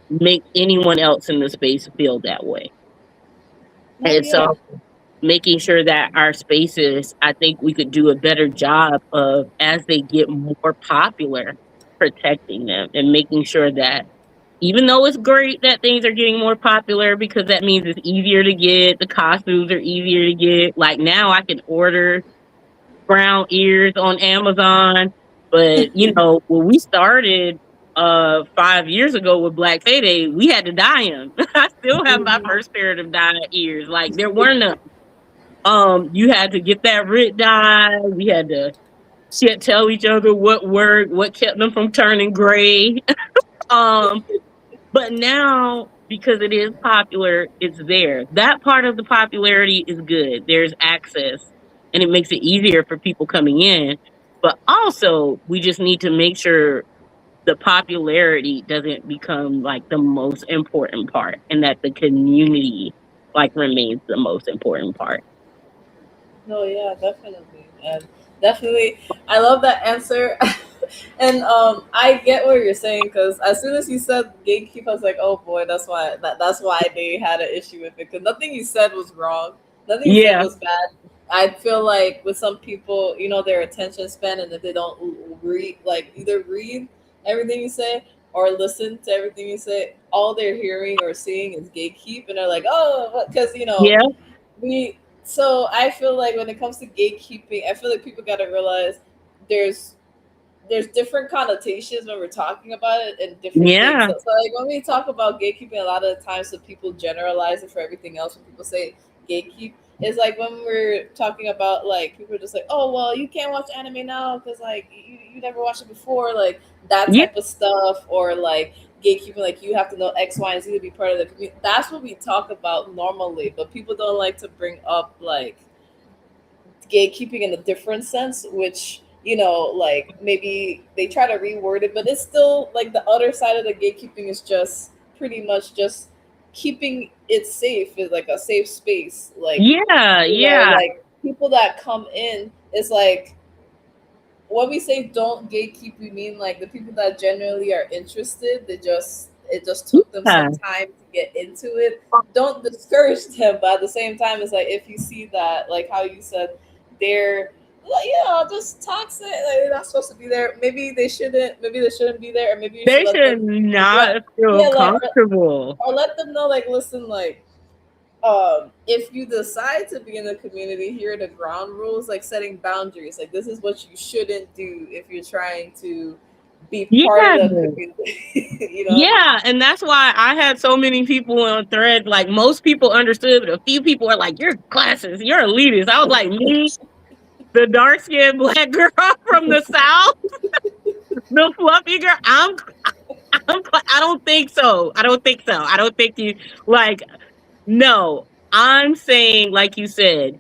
make anyone else in the space feel that way. No, And yeah. so making sure that our spaces, I think we could do a better job of, as they get more popular, protecting them and making sure that, even though it's great that things are getting more popular because that means it's easier to get, the costumes are easier to get. Like, now I can order brown ears on Amazon. But when we started 5 years ago with Black Fayday, we had to dye them. I still have my first pair of dyed ears. Like, there weren't none. You had to get that red dye. We had to tell each other what kept them from turning gray. um but now, because it is popular, it's there. That part of the popularity is good. There's access and it makes it easier for people coming in. But also, we just need to make sure the popularity doesn't become like the most important part and that the community like remains the most important part. No, yeah, definitely. And definitely, I love that answer. And I get what you're saying because as soon as you said gatekeep, I was like, oh boy, that's why they had an issue with it because nothing you said was wrong, nothing you said Yeah. was bad. I feel like with some people, their attention span, and if they don't read, like either read everything you say or listen to everything you say, all they're hearing or seeing is gatekeep, and they're like, oh, because Yeah. we. So I feel like when it comes to gatekeeping, I feel like people got to realize there's there's different connotations when we're talking about it and different things. Yeah. So like when we talk about gatekeeping, a lot of the times, so people generalize it for everything else. When people say gatekeep, it's like when we're talking about, like, people are just like, oh well, you can't watch anime now because like you never watched it before, like that Yeah. type of stuff, or like gatekeeping, like you have to know X, Y, and Z to be part of the community. That's what we talk about normally, but people don't like to bring up like gatekeeping in a different sense, which, like maybe they try to reword it, but it's still like the other side of the gatekeeping is just pretty much just keeping it safe, is like a safe space. Like, Yeah. Yeah. like people that come in, it's like when we say don't gatekeep, we mean like the people that genuinely are interested. It just took them Yeah. some time to get into it. Don't discourage them, but at the same time, it's like if you see that, like how you said, they're Like, just toxic. Like, they're not supposed to be there. Maybe they shouldn't. Maybe they shouldn't be there. Or maybe you should They let should them. Let, not feel yeah, like, comfortable. or let them know. Like, listen, like, if you decide to be in the community, here are the ground rules. Like, setting boundaries. Like, this is what you shouldn't do if you're trying to be part of Yeah. the community. Yeah, and that's why I had so many people on thread. Like most people understood, but a few people are like, "You're classes, you're elitist." I was like, "Me, the dark skinned black girl from the south, the fluffy girl. I don't think so. I don't think so. I don't think you like. No, I'm saying, like you said,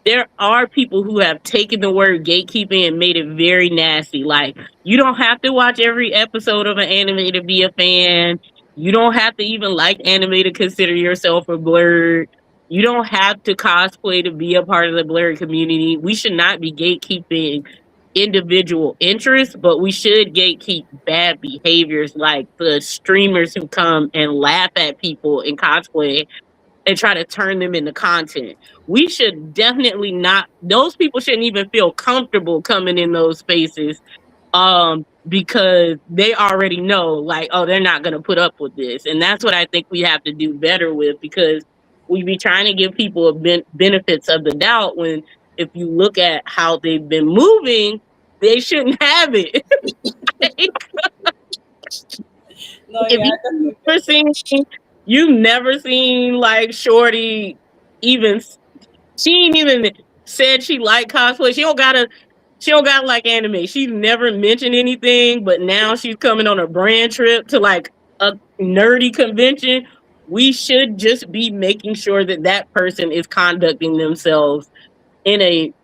there are people who have taken the word gatekeeping and made it very nasty. Like, you don't have to watch every episode of an anime to be a fan. You don't have to even like anime to consider yourself a blurred. You don't have to cosplay to be a part of the blurred community. We should not be gatekeeping individual interests, but we should gatekeep bad behaviors like the streamers who come and laugh at people in cosplay and try to turn them into content. We should definitely not, those people shouldn't even feel comfortable coming in those spaces because they already know like, oh, they're not going to put up with this. And that's what I think we have to do better with, because we be trying to give people benefits of the doubt when if you look at how they've been moving, they shouldn't have it. No, If yeah, I you definitely never get that. seen, you've never seen like Shorty even, she ain't even said she liked cosplay. She don't gotta like anime. She's never mentioned anything, but now she's coming on a brand trip to like a nerdy convention. We should just be making sure that that person is conducting themselves in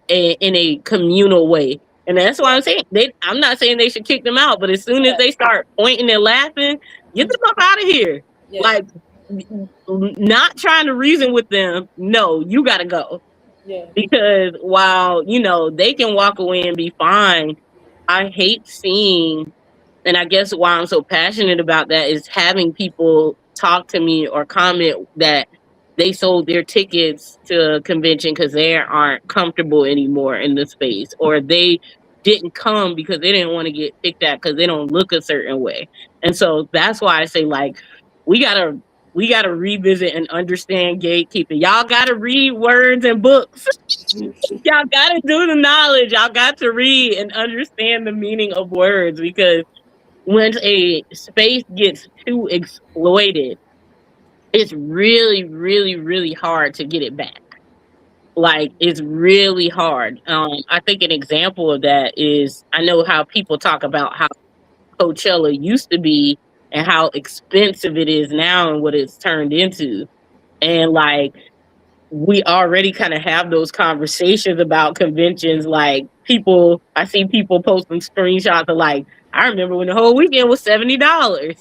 in a communal way. And that's why Yeah, I'm saying I'm not saying they should kick them out, but as soon as yeah, they start pointing and laughing, get them up out of here. yeah, Like, not trying to reason with them. No, you gotta go. yeah. Because while, they can walk away and be fine, I hate seeing, and I guess why I'm so passionate about that is having people talk to me or comment that they sold their tickets to a convention because they aren't comfortable anymore in the space, or they didn't come because they didn't want to get picked at because they don't look a certain way. And so that's why I say, like, we gotta we gotta revisit and understand gatekeeping. Y'all gotta read words and books. Y'all gotta do the knowledge. Y'all got to read and understand the meaning of words, because when a space gets too exploited, it's really, really, really hard to get it back. Like, it's really hard. I think an example of that is, I know how people talk about how Coachella used to be and how expensive it is now and what it's turned into. And like, we already kind of have those conversations about conventions. Like, I see people posting screenshots of like, I remember when the whole weekend was $70.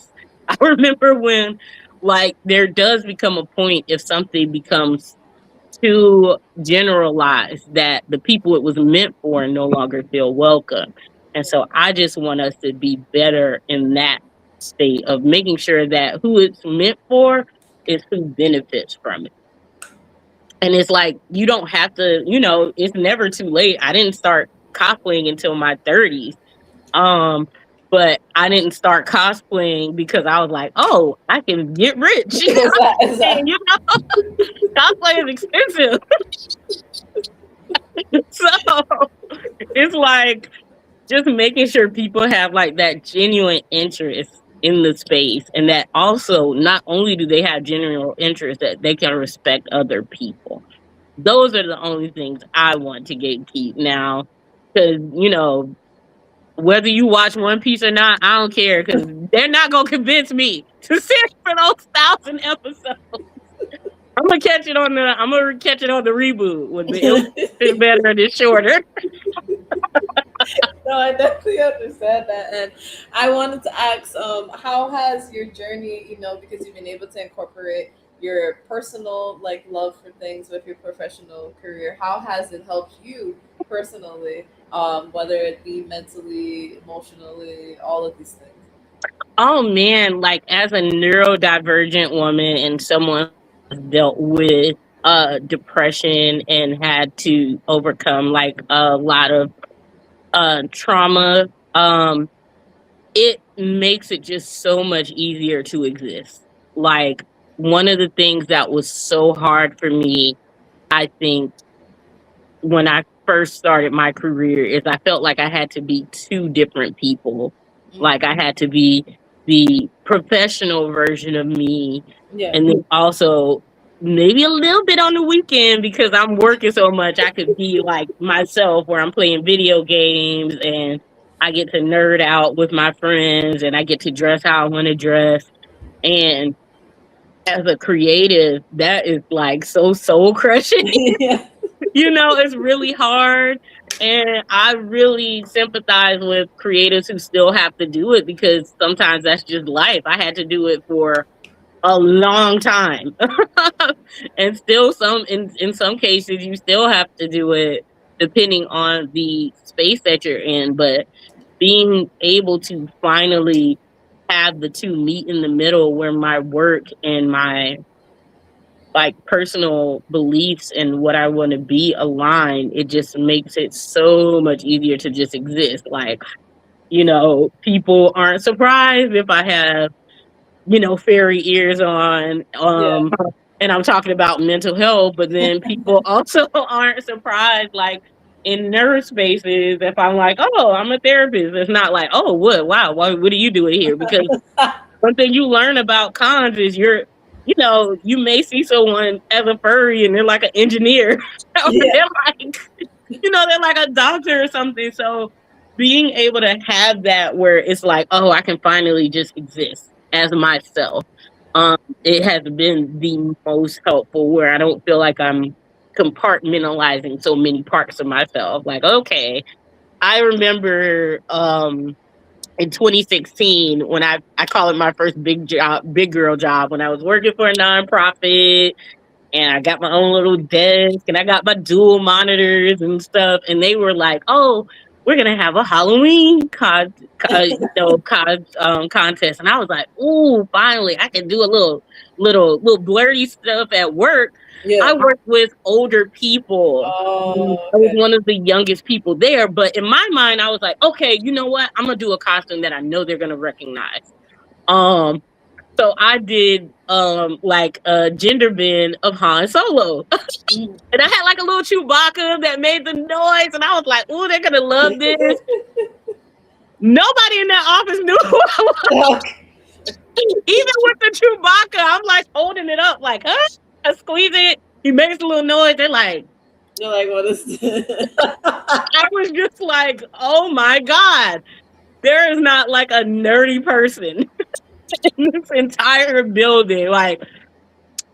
I remember when, like, there does become a point if something becomes too generalized that the people it was meant for no longer feel welcome. And so I just want us to be better in that state of making sure that who it's meant for is who benefits from it. And it's like, you don't have to, it's never too late. I didn't start cosplaying until my 30s. Um, but I didn't start cosplaying because I was like, oh, I can get rich. And, Exactly. cosplay is expensive. So it's like just making sure people have like that genuine interest in the space, and that also not only do they have genuine interest, that they can respect other people. Those are the only things I want to gatekeep now. Because, whether you watch One Piece or not, I don't care, because they're not going to convince me to sit for those 1,000 episodes. I'm gonna catch it on the reboot when the illustration better and it's shorter. No, I definitely understand that, and I wanted to ask, how has your journey, because you've been able to incorporate your personal like love for things with your professional career, how has it helped you personally, whether it be mentally, emotionally, all of these things? Oh man, like as a neurodivergent woman and someone who has dealt with depression and had to overcome like a lot of trauma, it makes it just so much easier to exist. Like, one of the things that was so hard for me, I think, when I first started my career is I felt like I had to be two different people. Like, I had to be the professional version of me, Yeah. and then also maybe a little bit on the weekend because I'm working so much. I could be like myself where I'm playing video games and I get to nerd out with my friends and I get to dress how I want to dress. And as a creative, that is like so soul crushing. Yeah. It's really hard. And I really sympathize with creators who still have to do it because sometimes that's just life. I had to do it for a long time. And still in some cases you still have to do it depending on the space that you're in. But being able to finally have the two meet in the middle where my work and my like personal beliefs and what I want to be align, it just makes it so much easier to just exist. Like, people aren't surprised if I have, fairy ears on. Yeah. And I'm talking about mental health, but then people also aren't surprised, like in nurse spaces, if I'm like, oh, I'm a therapist. It's not like, oh, what are you doing here? Because one thing you learn about cons is you may see someone as a furry and they're like an engineer. Or Yeah. they're like, they're like a doctor or something. So being able to have that where it's like, oh, I can finally just exist as myself. It has been the most helpful where I don't feel like I'm compartmentalizing so many parts of myself. Like, okay, I remember in 2016 when I call it my first big girl job, when I was working for a nonprofit and I got my own little desk and I got my dual monitors and stuff. And they were like, oh, we're going to have a Halloween contest. And I was like, ooh, finally I can do a little blurry stuff at work. Yeah. I worked with older people. Oh, I was okay. one of the youngest people there. But in my mind, I was like, okay, you know what? I'm going to do a costume that I know they're going to recognize. So I did like a gender bend of Han Solo. And I had like a little Chewbacca that made the noise, and I was like, "Ooh, they're gonna love this." Nobody in that office knew who I was. Even with the Chewbacca, I'm like holding it up, like, huh? I squeeze it, he makes a little noise. They're like, what is this? I was just like, oh my God, there is not like a nerdy person in this entire building. Like,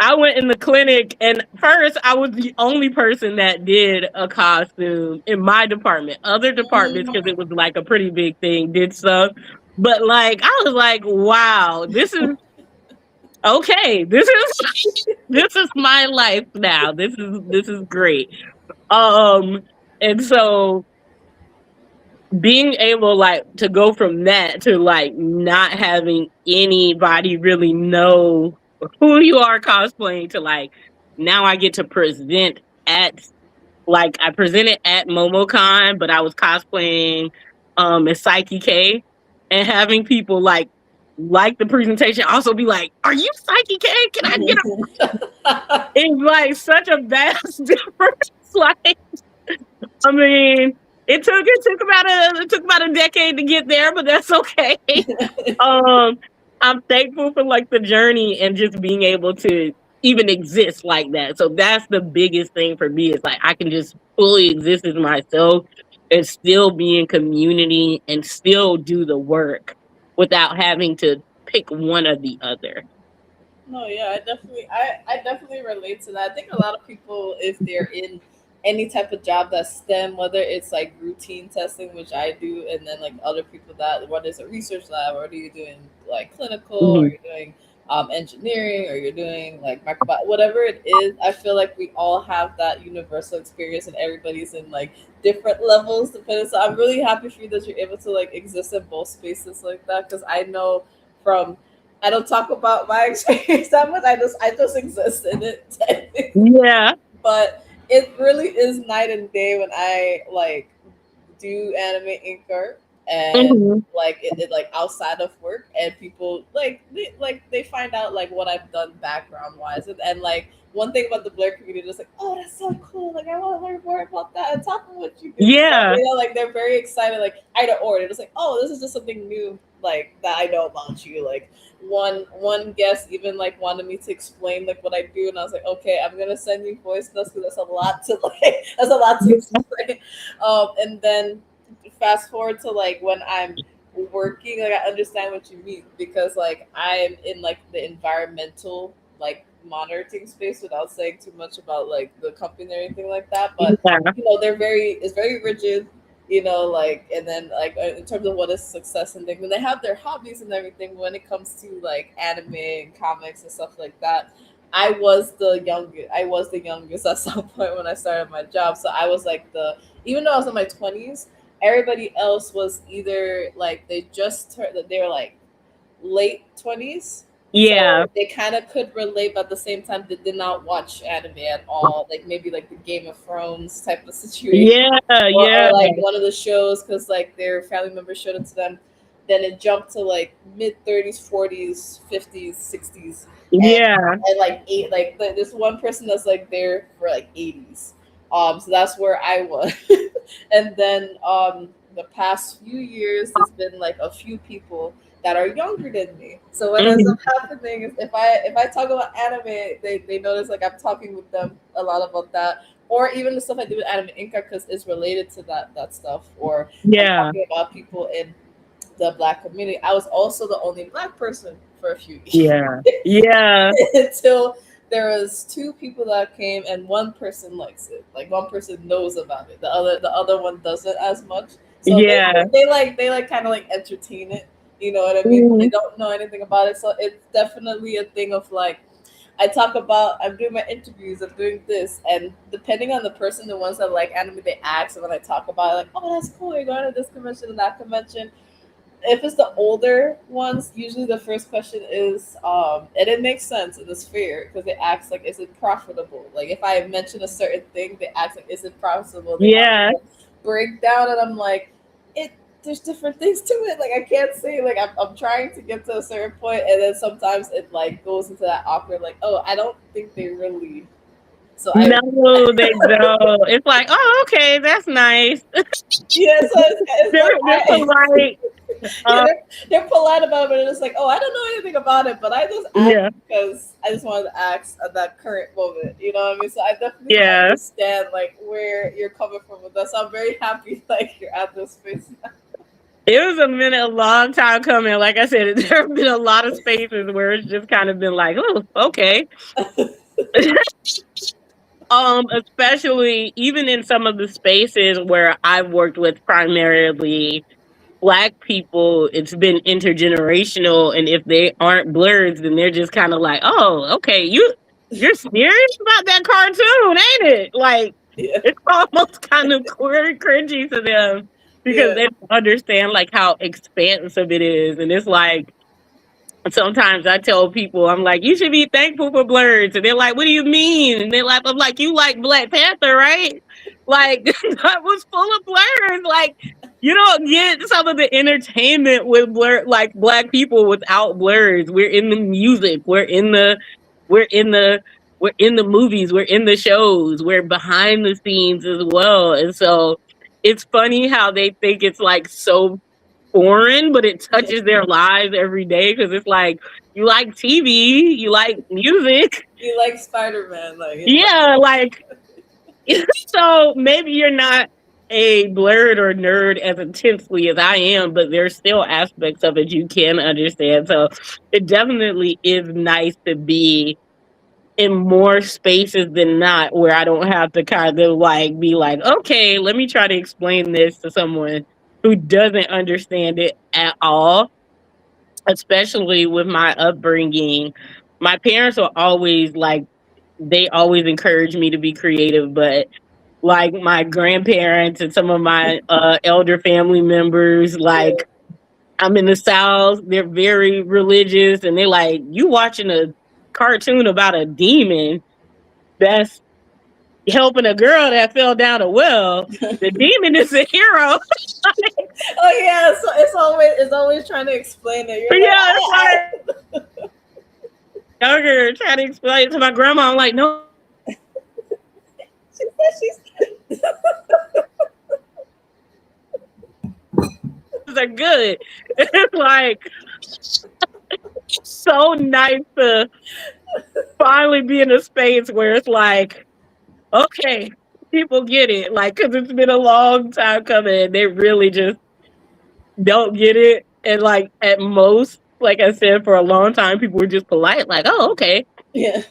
I went in the clinic, and first I was the only person that did a costume in my department. Other departments, because it was like a pretty big thing, did stuff. But like, I was like, wow, this is okay. This is my life now. This is great. And so being able like to go from that to like not having anybody really know who you are cosplaying to like now I get to present at like I presented at MomoCon, but I was cosplaying as Psyche K, and having people like the presentation also be like, are you Psyche K? Can I get a it's like such a vast difference. Like, I mean, it took about a decade to get there, but that's okay. I'm thankful for like the journey and just being able to even exist like that. So that's the biggest thing for me is like I can just fully exist as myself and still be in community and still do the work without having to pick one or the other. No, yeah, I definitely relate to that. I think a lot of people, if they're in any type of job that's STEM, whether it's like routine testing, which I do, and then like other people that whether it's a research lab, or are you doing like clinical, or Mhm. you're doing engineering, or you're doing like whatever it is, I feel like we all have that universal experience, and everybody's in like different levels depending. So I'm really happy for you that you're able to like exist in both spaces like that, because I know from I don't talk about my experience that much. I just exist in it. Yeah. But it really is night and day when I like do anime ink art and Hmm. like it like outside of work and people like they find out like what I've done background wise and like one thing about the Blair community is like, oh, that's so cool, like I want to learn more about that and talk about what you do, Yeah. like they're very excited, like either or they're just like, oh, this is just something new like that I know about you. Like one guest even like wanted me to explain like what I do, and I was like, okay, I'm gonna send you voice notes because that's a lot to like that's a lot to explain. And then fast forward to like when I'm working, like I understand what you mean because like I'm in like the environmental like monitoring space without saying too much about like the company or anything like that. But Yeah. they're very it's very rigid, like and then like in terms of what is success and things, and they have their hobbies and everything. When it comes to like anime and comics and stuff like that, I was the youngest at some point when I started my job. So I was like the even though I was in my 20s, everybody else was either like they were like late 20s. Yeah. So they kind of could relate, but at the same time, they did not watch anime at all. Like maybe like the Game of Thrones type of situation, Yeah. or Yeah. like one of the shows because like their family members showed it to them. Then it jumped to like mid 30s, 40s, 50s, 60s, and Yeah. like eight. Like this one person that's like there for like 80s. So that's where I was, and then the past few years, there's been like a few people that are younger than me. So what ends Hmm. up happening is if I talk about anime, they notice like I'm talking with them a lot about that, or even the stuff I do with AnimeInkArt because it's related to that stuff, or I'm Yeah. talking about people in the Black community. I was also the only Black person for a few years Yeah. Yeah. until there was two people that came and one person likes it, like one person knows about it, the other one doesn't as much. So Yeah. they like kind of like entertain it, you know what I mean, but they Mhm. don't know anything about it. So it's definitely a thing of like I talk about I'm doing my interviews, I'm doing this, and depending on the person, the ones that like anime, they ask when I talk about it, like, oh, that's cool, you're going to this convention and that convention. If it's the older ones, usually the first question is, and it makes sense and it's fair because they ask like, is it profitable? Like if I mention a certain thing, they ask like, is it profitable? They want Yeah. to break down, and I'm like, it. There's different things to it. Like I can't say like I'm trying to get to a certain point, and then sometimes it like goes into that awkward like, oh, I don't think they really. So I No, they don't. It's like, oh, okay, that's nice. yeah, so it's like They're polite. yeah, Uh, they're polite about it, but it's like, oh, I don't know anything about it, but I just asked yeah. because I just wanted to ask at that current moment. You know what I mean? So I definitely Yeah. understand like where you're coming from with that. So I'm very happy like you're at this space now. It was a long time coming. Like I said, there have been a lot of spaces where it's just kind of been like, oh, okay. Especially even in some of the spaces where I've worked with primarily Black people, it's been intergenerational, and if they aren't blurs, then they're just kind of like, oh, okay, you're serious about that cartoon, ain't it? Like Yeah, it's almost kind of cringy to them because yeah, they don't understand like how expansive it is, and it's like sometimes I tell people, I'm like, you should be thankful for blurs. And they're like, what do you mean? And they're like, I'm like, you like Black Panther, right? Like, that was full of blurs. Like, you don't get some of the entertainment with blur, like Black people without blurs. We're in the music. We're in the, we're in the movies. We're in the shows. We're behind the scenes as well. And so it's funny how they think it's like so foreign, but it touches their lives every day because it's like you like TV, you like music. you like Spider-Man, like Yeah, like so maybe you're not a blurred or nerd as intensely as I am, but there's still aspects of it you can understand. So it definitely is nice to be in more spaces than not where I don't have to kind of like be like, okay, let me try to explain this to someone who doesn't understand it at all, especially with my upbringing. My parents are always like, they always encourage me to be creative, but like my grandparents and some of my elder family members, like yeah, I'm in the South. They're very religious, and they're like, "You watching a cartoon about a demon that's helping a girl that fell down a well. The demon is a hero." Oh yeah, so it's always trying to explain it. You're like, Yeah, it's like younger trying to explain it to my grandma. I'm like, no, she said she's these are good. It's like so nice to finally be in a space where it's like, okay, people get it. Like, because it's been a long time coming. They really just don't get it. And like at most, like I said, for a long time, people were just polite, like, oh, okay, yeah.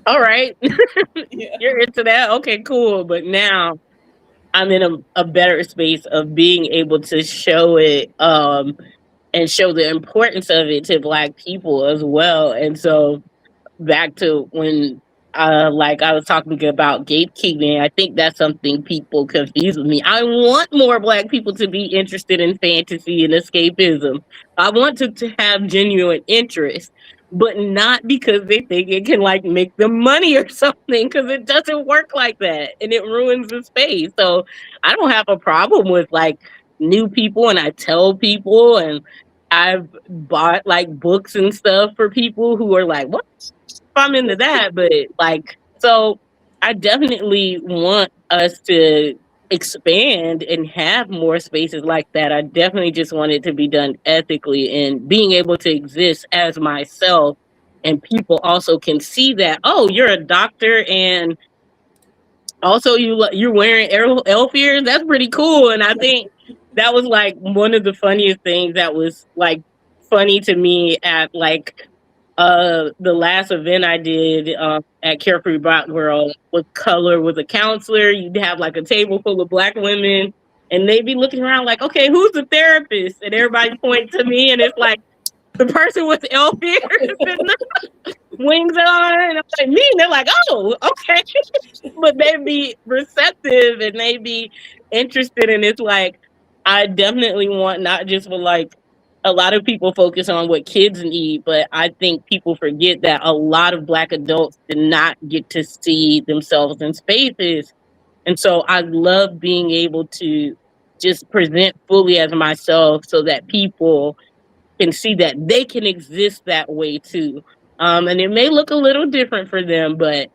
all right, Yeah. you're into that. Okay, cool. But now I'm in a better space of being able to show it and show the importance of it to Black people as well. And so back to when like I was talking about gatekeeping, I think that's something people confuse with me. I want more Black people to be interested in fantasy and escapism. I want to have genuine interest, but not because they think it can like make them money or something, because it doesn't work like that and it ruins the space. So I don't have a problem with like new people, and I tell people, and I've bought like books and stuff for people who are like, what? I'm into that, but like, so I definitely want us to expand and have more spaces like that. I definitely just want it to be done ethically and being able to exist as myself. And people also can see that, oh, you're a doctor, and also you're wearing elf ears. That's pretty cool. And I think that was like one of the funniest things that was like funny to me at like the last event I did at Carefree Black Girl with color with a counselor. You'd have like a table full of Black women, and they'd be looking around like, okay, who's the therapist? And everybody point to me, and it's like the person with elf ears and the wings on. And I'm like, me? And they're like, oh, okay. But they'd be receptive and they'd be interested. And it's like, I definitely want not just for like, a lot of people focus on what kids need, but I think people forget that a lot of Black adults did not get to see themselves in spaces. And so I love being able to just present fully as myself so that people can see that they can exist that way too. And it may look a little different for them, but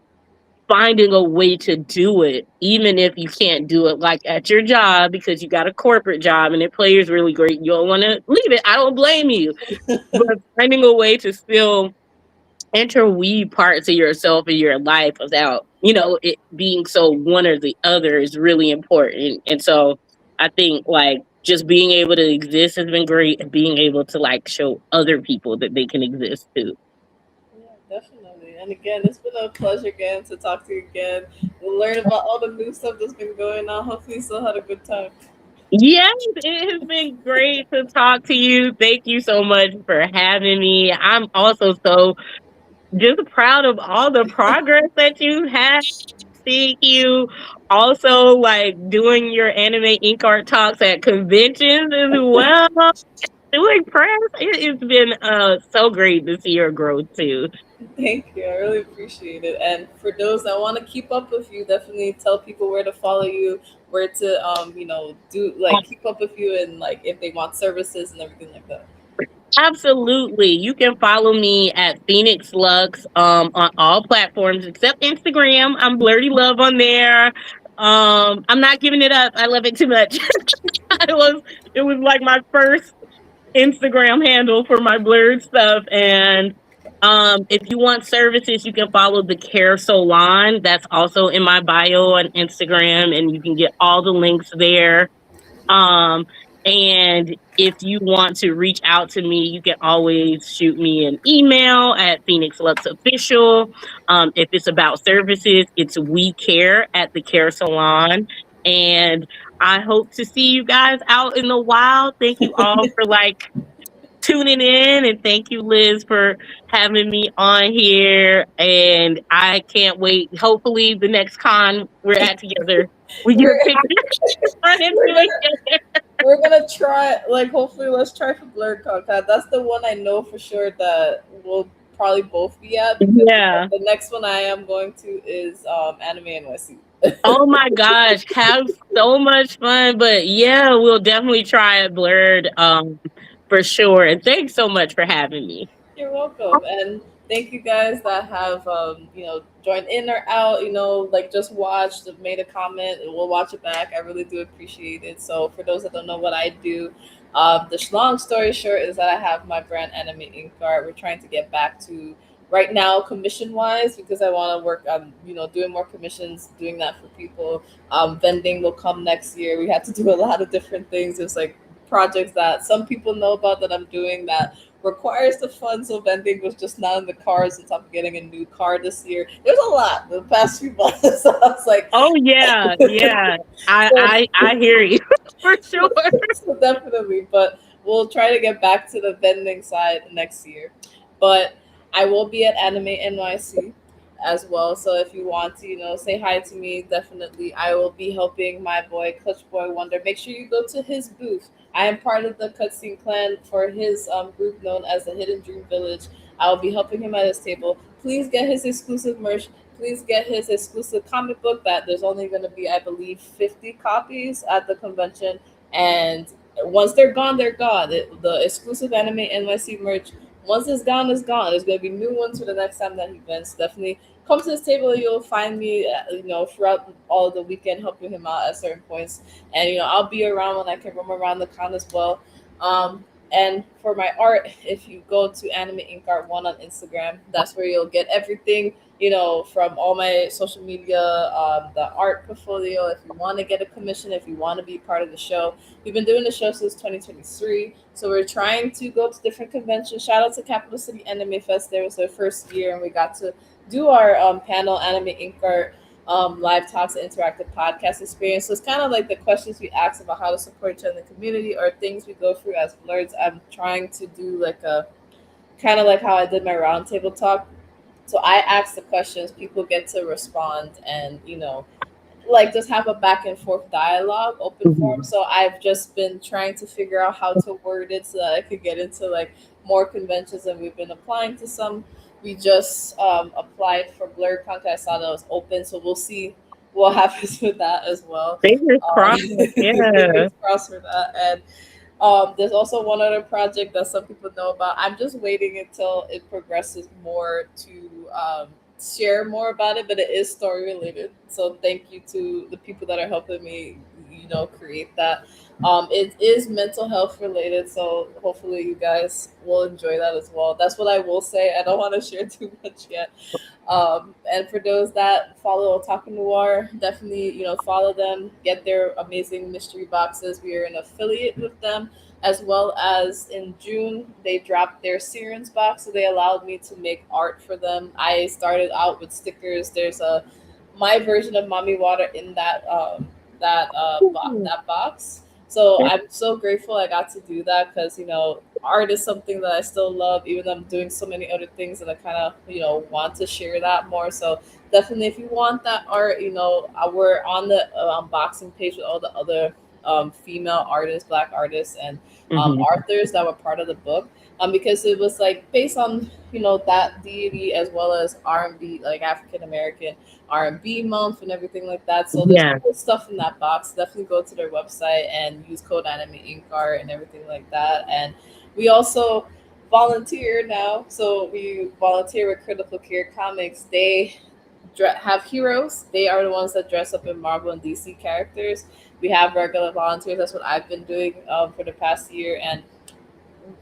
finding a way to do it, even if you can't do it like at your job because you got a corporate job and it plays really great, you don't want to leave it. I don't blame you. But finding a way to still interweave parts of yourself in your life without, it being so one or the other is really important. And so I think like just being able to exist has been great, and being able to like show other people that they can exist too. Yeah, definitely. And again, it's been a pleasure again to talk to you again. We'll learn about all the new stuff that's been going on. Hopefully, you still had a good time. Yes, it has been great to talk to you. Thank you so much for having me. I'm also so just proud of all the progress that you had. Seeing you also like doing your AnimeInkArt talks at conventions as well. Doing press. It's been so great to see your growth too. Thank you. I really appreciate it. And for those that want to keep up with you, definitely tell people where to follow you, where to do like keep up with you, and like if they want services and everything like that. Absolutely. You can follow me at Phoenix Luxe on all platforms except Instagram. I'm Blerdy Love on there. I'm not giving it up. I love it too much. it was like my first Instagram handle for my blurred stuff. And if you want services, you can follow the Care Salon. That's also in my bio on Instagram, and you can get all the links there. Um, and if you want to reach out to me, you can always shoot me an email at Phoenix Lux Official. If it's about services, it's We Care at the Care Salon. And I hope to see you guys out in the wild. Thank you all for like tuning in, and thank you, Liz, for having me on here. And I can't wait. Hopefully, the next con we're at together, we get a picture run into each other. we're gonna try. Like, hopefully, let's try for Blurred Contact. That's the one I know for sure that we'll probably both be at, because Yeah. the next one I am going to is Anime NYC. Oh my gosh, have so much fun. But yeah, we'll definitely try it blurred for sure. And thanks so much for having me. You're welcome, and thank you guys that have joined in or out. Like just watched, made a comment, and we'll watch it back. I really do appreciate it. So for those that don't know what I do, the long story short is that I have my brand AnimeInkArt. We're trying to get back to right now commission wise, because I want to work on doing more commissions, doing that for people. Vending will come next year. We have to do a lot of different things. It's like projects that some people know about that I'm doing that requires the funds. So vending was just not in the cards on top of getting a new car this year. There's a lot the past few months. So I was like, Oh yeah, yeah. I so, I, I hear you for sure. so definitely. But we'll try to get back to the vending side next year. But I will be at Anime NYC as well. So if you want to, say hi to me, definitely. I will be helping my boy Clutch Boy Wonder. Make sure you go to his booth. I am part of the Cutscene Clan for his group known as the Hidden Dream Village. I will be helping him at his table. Please get his exclusive merch. Please get his exclusive comic book that there's only going to be, I believe, 50 copies at the convention. And once they're gone, they're gone. The exclusive Anime NYC merch, once it's gone, it's gone. There's going to be new ones for the next time that he vents. Definitely come to this table. You'll find me, throughout all of the weekend helping him out at certain points. And, I'll be around when I can roam around the con as well. And for my art, if you go to Anime Ink Art 1 on Instagram, that's where you'll get everything, from all my social media, the art portfolio. If you want to get a commission, if you want to be part of the show, we've been doing the show since 2023. So we're trying to go to different conventions. Shout out to Capital City Anime Fest. There was their first year, and we got to do our panel Anime Ink Art live talks and interactive podcast experience. So it's kind of like the questions we ask about how to support each other in the community or things we go through as blurs. I'm trying to do like a kind of like how I did my roundtable talk. So I ask the questions, people get to respond, and like just have a back and forth dialogue, open forum. Mhm. So I've just been trying to figure out how to word it so that I could get into like more conventions, and we've been applying to some. We just applied for Blur Content. I saw that was open, so we'll see what happens with that as well. Fingers crossed. Yeah. Fingers crossed for that. And there's also one other project that some people know about. I'm just waiting until it progresses more to share more about it, but it is story related. So thank you to the people that are helping me, create that. It is mental health related, so hopefully you guys will enjoy that as well. That's what I will say. I don't want to share too much yet. And for those that follow Otaku Noir, definitely, follow them, get their amazing mystery boxes. We are an affiliate with them, as well as in June, they dropped their Sirens box. So they allowed me to make art for them. I started out with stickers. There's my version of Mommy Water in that box. So I'm so grateful I got to do that, because art is something that I still love, even though I'm doing so many other things, and I kind of want to share that more. So definitely, if you want that art, we're on the unboxing page with all the other female artists, black artists, and Mhm. authors that were part of the book. Because it was like based on that deity, as well as R&B, like African American R&B month and everything like that. So there's Yeah. cool stuff in that box. Definitely go to their website and use code AnimeInkArt and everything like that. And we also volunteer now. So we volunteer with Critical Care Comics. They have heroes. They are the ones that dress up in Marvel and DC characters. We have regular volunteers. That's what I've been doing for the past year. And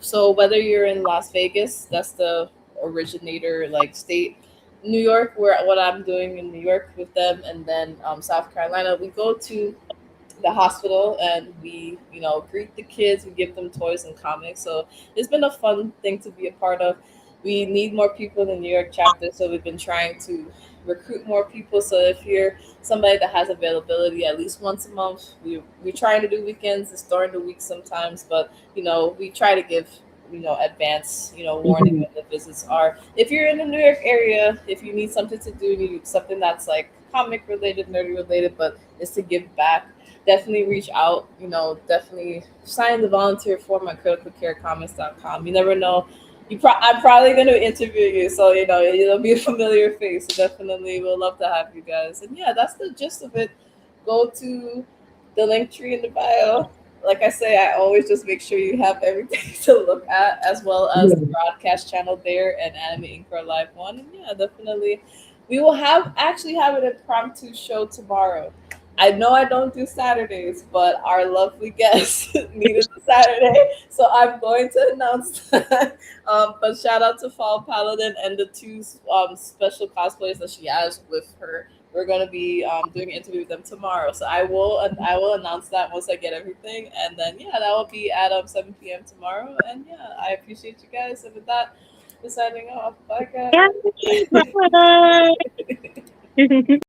so whether you're in Las Vegas, that's the originator like state, New York, where what I'm doing in New York with them, and then South Carolina, we go to the hospital and we greet the kids, we give them toys and comics. So it's been a fun thing to be a part of. We need more people in the New York chapter, so we've been trying to recruit more people. So if you're somebody that has availability at least once a month, we try to do weekends. It's during the week sometimes, but we try to give advance warning Mhm. when the visits are. If you're in the New York area, if you need something to do, you need something that's like comic related, nerdy related, but is to give back, definitely reach out. Definitely sign the volunteer form at criticalcarecommons.com. You never know. I'm probably going to interview you, so it'll be a familiar face. So definitely, we'll love to have you guys. And yeah, that's the gist of it. Go to the link tree in the bio. Like I say, I always just make sure you have everything to look at, as well as the broadcast channel there and Anime Inc. Live One. And yeah, definitely, we will actually have an impromptu show tomorrow. I know I don't do Saturdays, but our lovely guest needed a Saturday, so I'm going to announce that. But shout out to Fall Paladin and the two special cosplayers that she has with her. We're going to be doing an interview with them tomorrow, so I will announce that once I get everything, and then yeah, that will be at 7 p.m. tomorrow. And yeah, I appreciate you guys, and with that, we're signing off. Bye, guys. Bye.